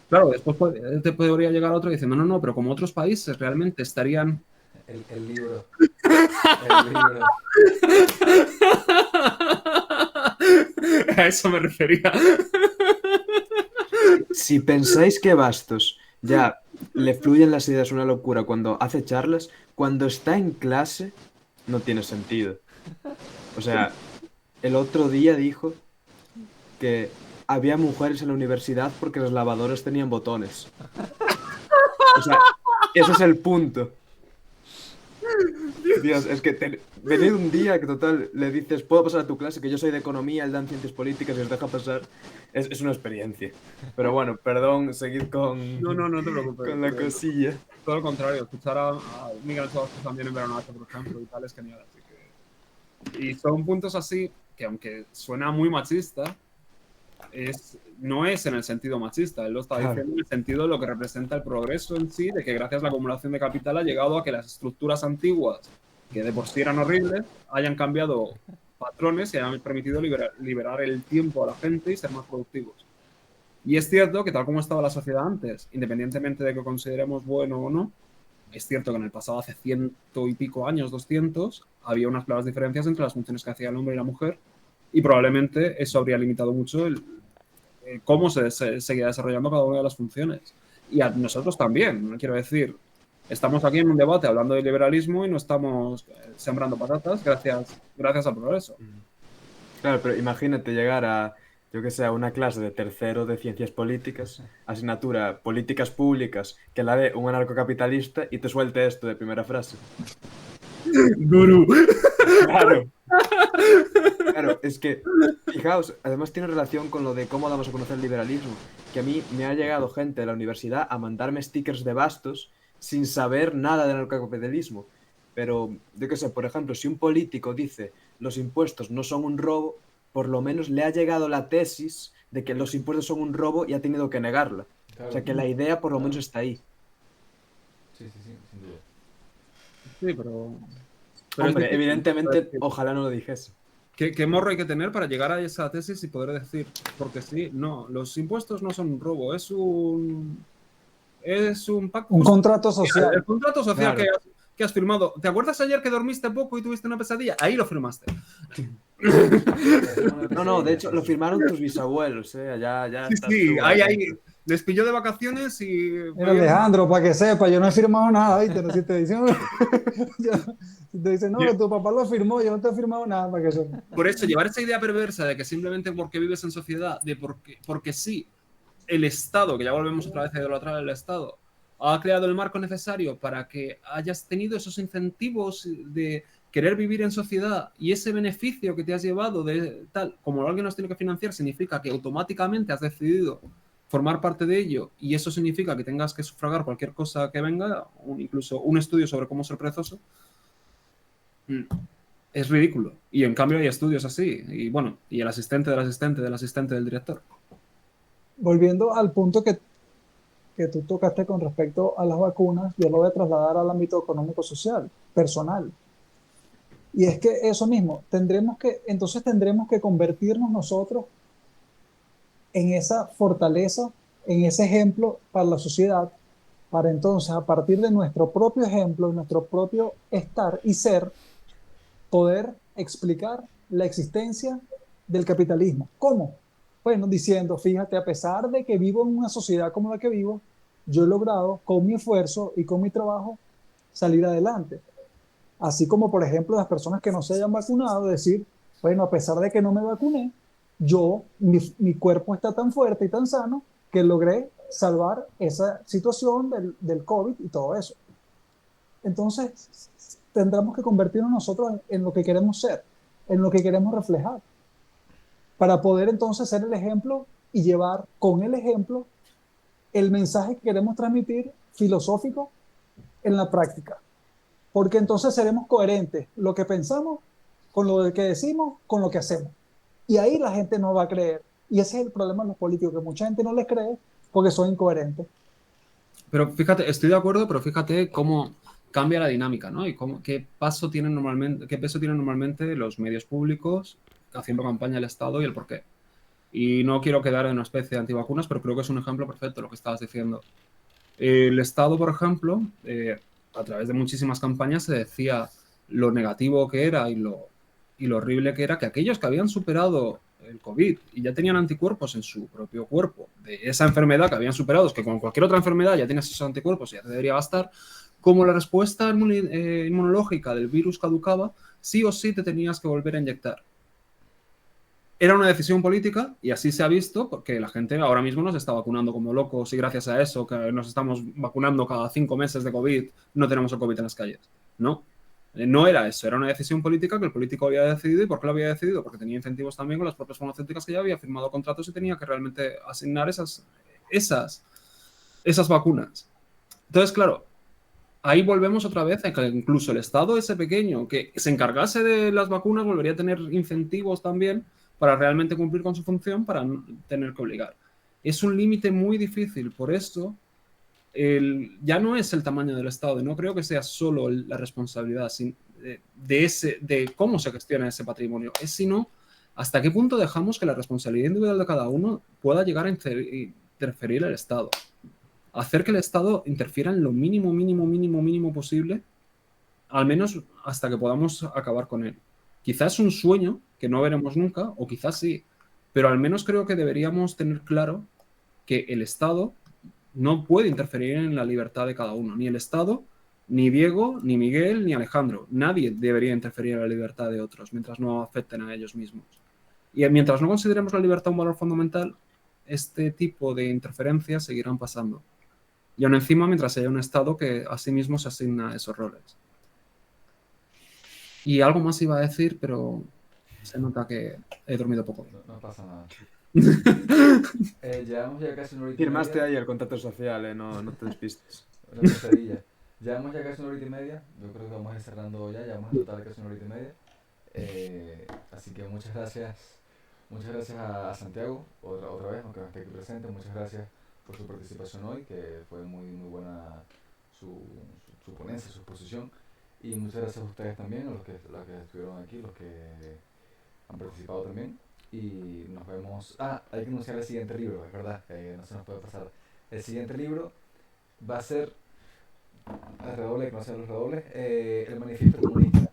Claro, después te podría llegar otro diciendo, no, pero como otros países realmente estarían... El libro. El libro. A eso me refería. Si pensáis que Bastos ya le fluyen las ideas una locura cuando hace charlas, cuando está en clase no tiene sentido. O sea, el otro día dijo que había mujeres en la universidad porque los lavadores tenían botones. O sea, ese es el punto. Dios, es que venid un día que total le dices, puedo pasar a tu clase, que yo soy de economía, él da en ciencias políticas y os deja pasar. Es una experiencia. Pero bueno, perdón, seguid con, No te preocupes. con la cosilla. Todo lo contrario, escuchar a Miguel Sebastián también en Verano Alto, por ejemplo, y tal, es genial. Así que... Y son puntos así que, aunque suena muy machista, no es en el sentido machista, él lo está diciendo en el sentido de lo que representa el progreso en sí, de que gracias a la acumulación de capital ha llegado a que las estructuras antiguas, que de por sí eran horribles, hayan cambiado patrones y hayan permitido liberar el tiempo a la gente y ser más productivos. Y es cierto que tal como estaba la sociedad antes, independientemente de que consideremos bueno o no, es cierto que en el pasado, hace 100 y pico años, 200, había unas claras diferencias entre las funciones que hacía el hombre y la mujer, y probablemente eso habría limitado mucho cómo se seguía desarrollando cada una de las funciones. Y a nosotros también, quiero decir, estamos aquí en un debate hablando de liberalismo y no estamos sembrando patatas gracias al progreso. Claro, pero imagínate llegar a, yo que sé, a una clase de tercero de ciencias políticas, asignatura políticas públicas, que la dé un anarcocapitalista y te suelte esto de primera frase. Gurú. Claro. Claro, es que, fijaos, además tiene relación con lo de cómo damos a conocer el liberalismo, que a mí me ha llegado gente de la universidad a mandarme stickers de Bastos sin saber nada del anarcocapitalismo. Pero, yo qué sé, por ejemplo, si un político dice los impuestos no son un robo, por lo menos le ha llegado la tesis de que los impuestos son un robo y ha tenido que negarla. Claro. O sea, que la idea por lo menos está ahí. Sí, sin duda. Sí, pero Hombre, evidentemente, ojalá no lo dijese. ¿Qué morro hay que tener para llegar a esa tesis y poder decir, porque sí, no, los impuestos no son un robo, es un pacto. Un contrato social. El contrato social Claro. que has firmado. ¿Te acuerdas ayer que dormiste poco y tuviste una pesadilla? Ahí lo firmaste. No, de hecho, lo firmaron tus bisabuelos, ya Sí, estás sí, tú ahí les pilló de vacaciones y... Mira, Alejandro, para que sepa, yo no he firmado nada, ¿viste? No, si te dicen, si te dicen, no, que tu papá lo firmó, yo no te he firmado nada, para que sepa. Por eso, llevar esa idea perversa de que simplemente porque vives en sociedad, de porque sí, el Estado, que ya volvemos otra vez a idolatrar al Estado, ha creado el marco necesario para que hayas tenido esos incentivos de querer vivir en sociedad y ese beneficio que te has llevado de tal, como alguien nos tiene que financiar, significa que automáticamente has decidido formar parte de ello y eso significa que tengas que sufragar cualquier cosa que venga, incluso un estudio sobre cómo ser perezoso, es ridículo. Y en cambio hay estudios así. Y bueno, y el asistente del asistente del asistente del director. Volviendo al punto que tú tocaste con respecto a las vacunas, yo lo voy a trasladar al ámbito económico-social, personal. Y es que eso mismo, entonces tendremos que convertirnos nosotros en esa fortaleza, en ese ejemplo para la sociedad, para entonces, a partir de nuestro propio ejemplo, nuestro propio estar y ser, poder explicar la existencia del capitalismo. ¿Cómo? Bueno, diciendo, fíjate, a pesar de que vivo en una sociedad como la que vivo, yo he logrado con mi esfuerzo y con mi trabajo salir adelante. Así como, por ejemplo, las personas que no se hayan vacunado, decir, bueno, a pesar de que no me vacuné, mi cuerpo está tan fuerte y tan sano que logré salvar esa situación del COVID y todo eso. Entonces, tendremos que convertirnos nosotros en lo que queremos ser, en lo que queremos reflejar, para poder entonces ser el ejemplo y llevar con el ejemplo el mensaje que queremos transmitir filosófico en la práctica. Porque entonces seremos coherentes lo que pensamos con lo que decimos, con lo que hacemos. Y ahí la gente no va a creer. Y ese es el problema de los políticos, que mucha gente no les cree porque son incoherentes. Pero fíjate, estoy de acuerdo, pero fíjate cómo cambia la dinámica, ¿no? Y qué qué peso tienen normalmente los medios públicos haciendo campaña del Estado y el por qué. Y no quiero quedar en una especie de antivacunas, pero creo que es un ejemplo perfecto de lo que estabas diciendo. El Estado, por ejemplo, a través de muchísimas campañas se decía lo negativo que era y lo horrible que era que aquellos que habían superado el COVID y ya tenían anticuerpos en su propio cuerpo de esa enfermedad que habían superado, es que con cualquier otra enfermedad ya tienes esos anticuerpos y ya te debería bastar, como la respuesta inmunológica del virus caducaba, sí o sí te tenías que volver a inyectar. Era una decisión política y así se ha visto porque la gente ahora mismo nos está vacunando como locos y gracias a eso que nos estamos vacunando cada 5 meses de COVID, no tenemos el COVID en las calles. No, no era eso, era una decisión política que el político había decidido. ¿Y por qué lo había decidido? Porque tenía incentivos también con las propias farmacéuticas que ya había firmado contratos y tenía que realmente asignar esas vacunas. Entonces, claro, ahí volvemos otra vez a que incluso el Estado ese pequeño que se encargase de las vacunas volvería a tener incentivos también para realmente cumplir con su función para no tener que obligar. Es un límite muy difícil, por eso ya no es el tamaño del Estado, y no creo que sea solo la responsabilidad de cómo se gestiona ese patrimonio, es sino hasta qué punto dejamos que la responsabilidad individual de cada uno pueda llegar a interferir el Estado. Hacer que el Estado interfiera en lo mínimo, mínimo, mínimo, mínimo posible, al menos hasta que podamos acabar con él. Quizás es un sueño que no veremos nunca, o quizás sí, pero al menos creo que deberíamos tener claro que el Estado no puede interferir en la libertad de cada uno, ni el Estado, ni Diego, ni Miguel, ni Alejandro. Nadie debería interferir en la libertad de otros mientras no afecten a ellos mismos. Y mientras no consideremos la libertad un valor fundamental, este tipo de interferencias seguirán pasando. Y aún encima mientras haya un Estado que a sí mismo se asigna esos roles. Y algo más iba a decir, pero se nota que he dormido poco. No pasa nada. Llevamos ya casi una horita y Firmaste media. ahí el contrato social, no te despistes. Una pesadilla. Llevamos ya casi una horita y media. Yo creo que vamos a ir cerrando ya. Llevamos en total casi una horita y media. Así que muchas gracias. Muchas gracias a Santiago, otra vez, aunque no esté aquí presente. Muchas gracias por su participación hoy, que fue muy, muy buena su ponencia, su exposición. Y muchas gracias a ustedes también, a los que estuvieron aquí, los que han participado también. Y nos vemos. Ah, hay que anunciar el siguiente libro, es verdad, no se nos puede pasar. El siguiente libro va a ser, el redoble, que no sean los redobles, el manifiesto comunista.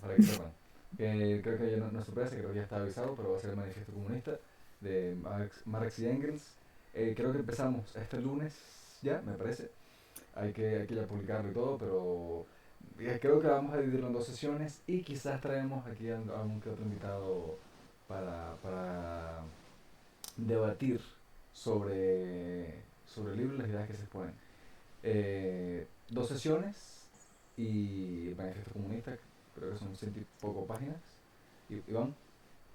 Para que sepan. Creo que ya no es sorpresa, creo que ya está avisado, pero va a ser el manifiesto comunista de Marx y Engels. Creo que empezamos este lunes ya, me parece. Hay que ya publicarlo y todo, pero creo que vamos a dividirlo en 2 sesiones y quizás traemos aquí a algún que otro invitado para debatir sobre el libro y las ideas que se exponen. 2 sesiones y el manifiesto comunista, creo que son 100 y poco páginas. Iván.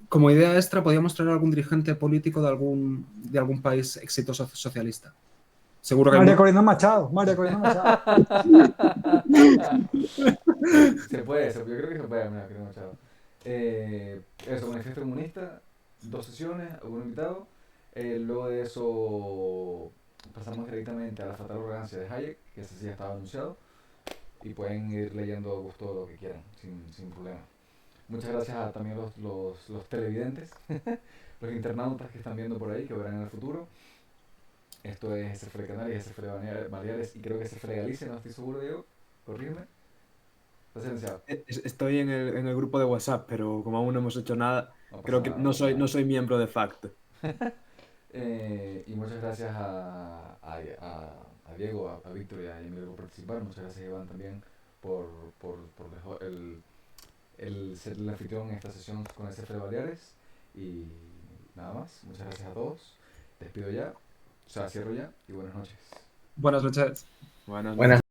Como idea extra, podríamos traer a algún dirigente político de algún país exitoso socialista. Seguro que María Corina Machado. Se puede, yo creo que se puede, María Corina Machado. Eso, manifiesto comunista, 2 sesiones, algún invitado. Luego de eso pasamos directamente a La fatal arrogancia de Hayek, que ese sí ya estaba anunciado. Y pueden ir leyendo a gusto lo que quieran, sin problema. Muchas gracias a también los televidentes, los internautas que están viendo por ahí, que verán en el futuro. Esto es SFL Canarias, SFL Baleares y creo que SFL Galicia, no estoy seguro, Diego, corrígeme. ¿Estás silenciado? Estoy en el grupo de WhatsApp, pero como aún no hemos hecho nada, No creo pasa que nada, no soy miembro de facto. Y muchas gracias a Diego, a Víctor y a Emilio por participar. Muchas gracias, Iván, también por el ser el anfitrión en esta sesión con SFL Baleares. Y nada más, muchas gracias a todos. Despido ya, o sea, cierro ya y buenas noches. Buenas noches. Buenas Buenas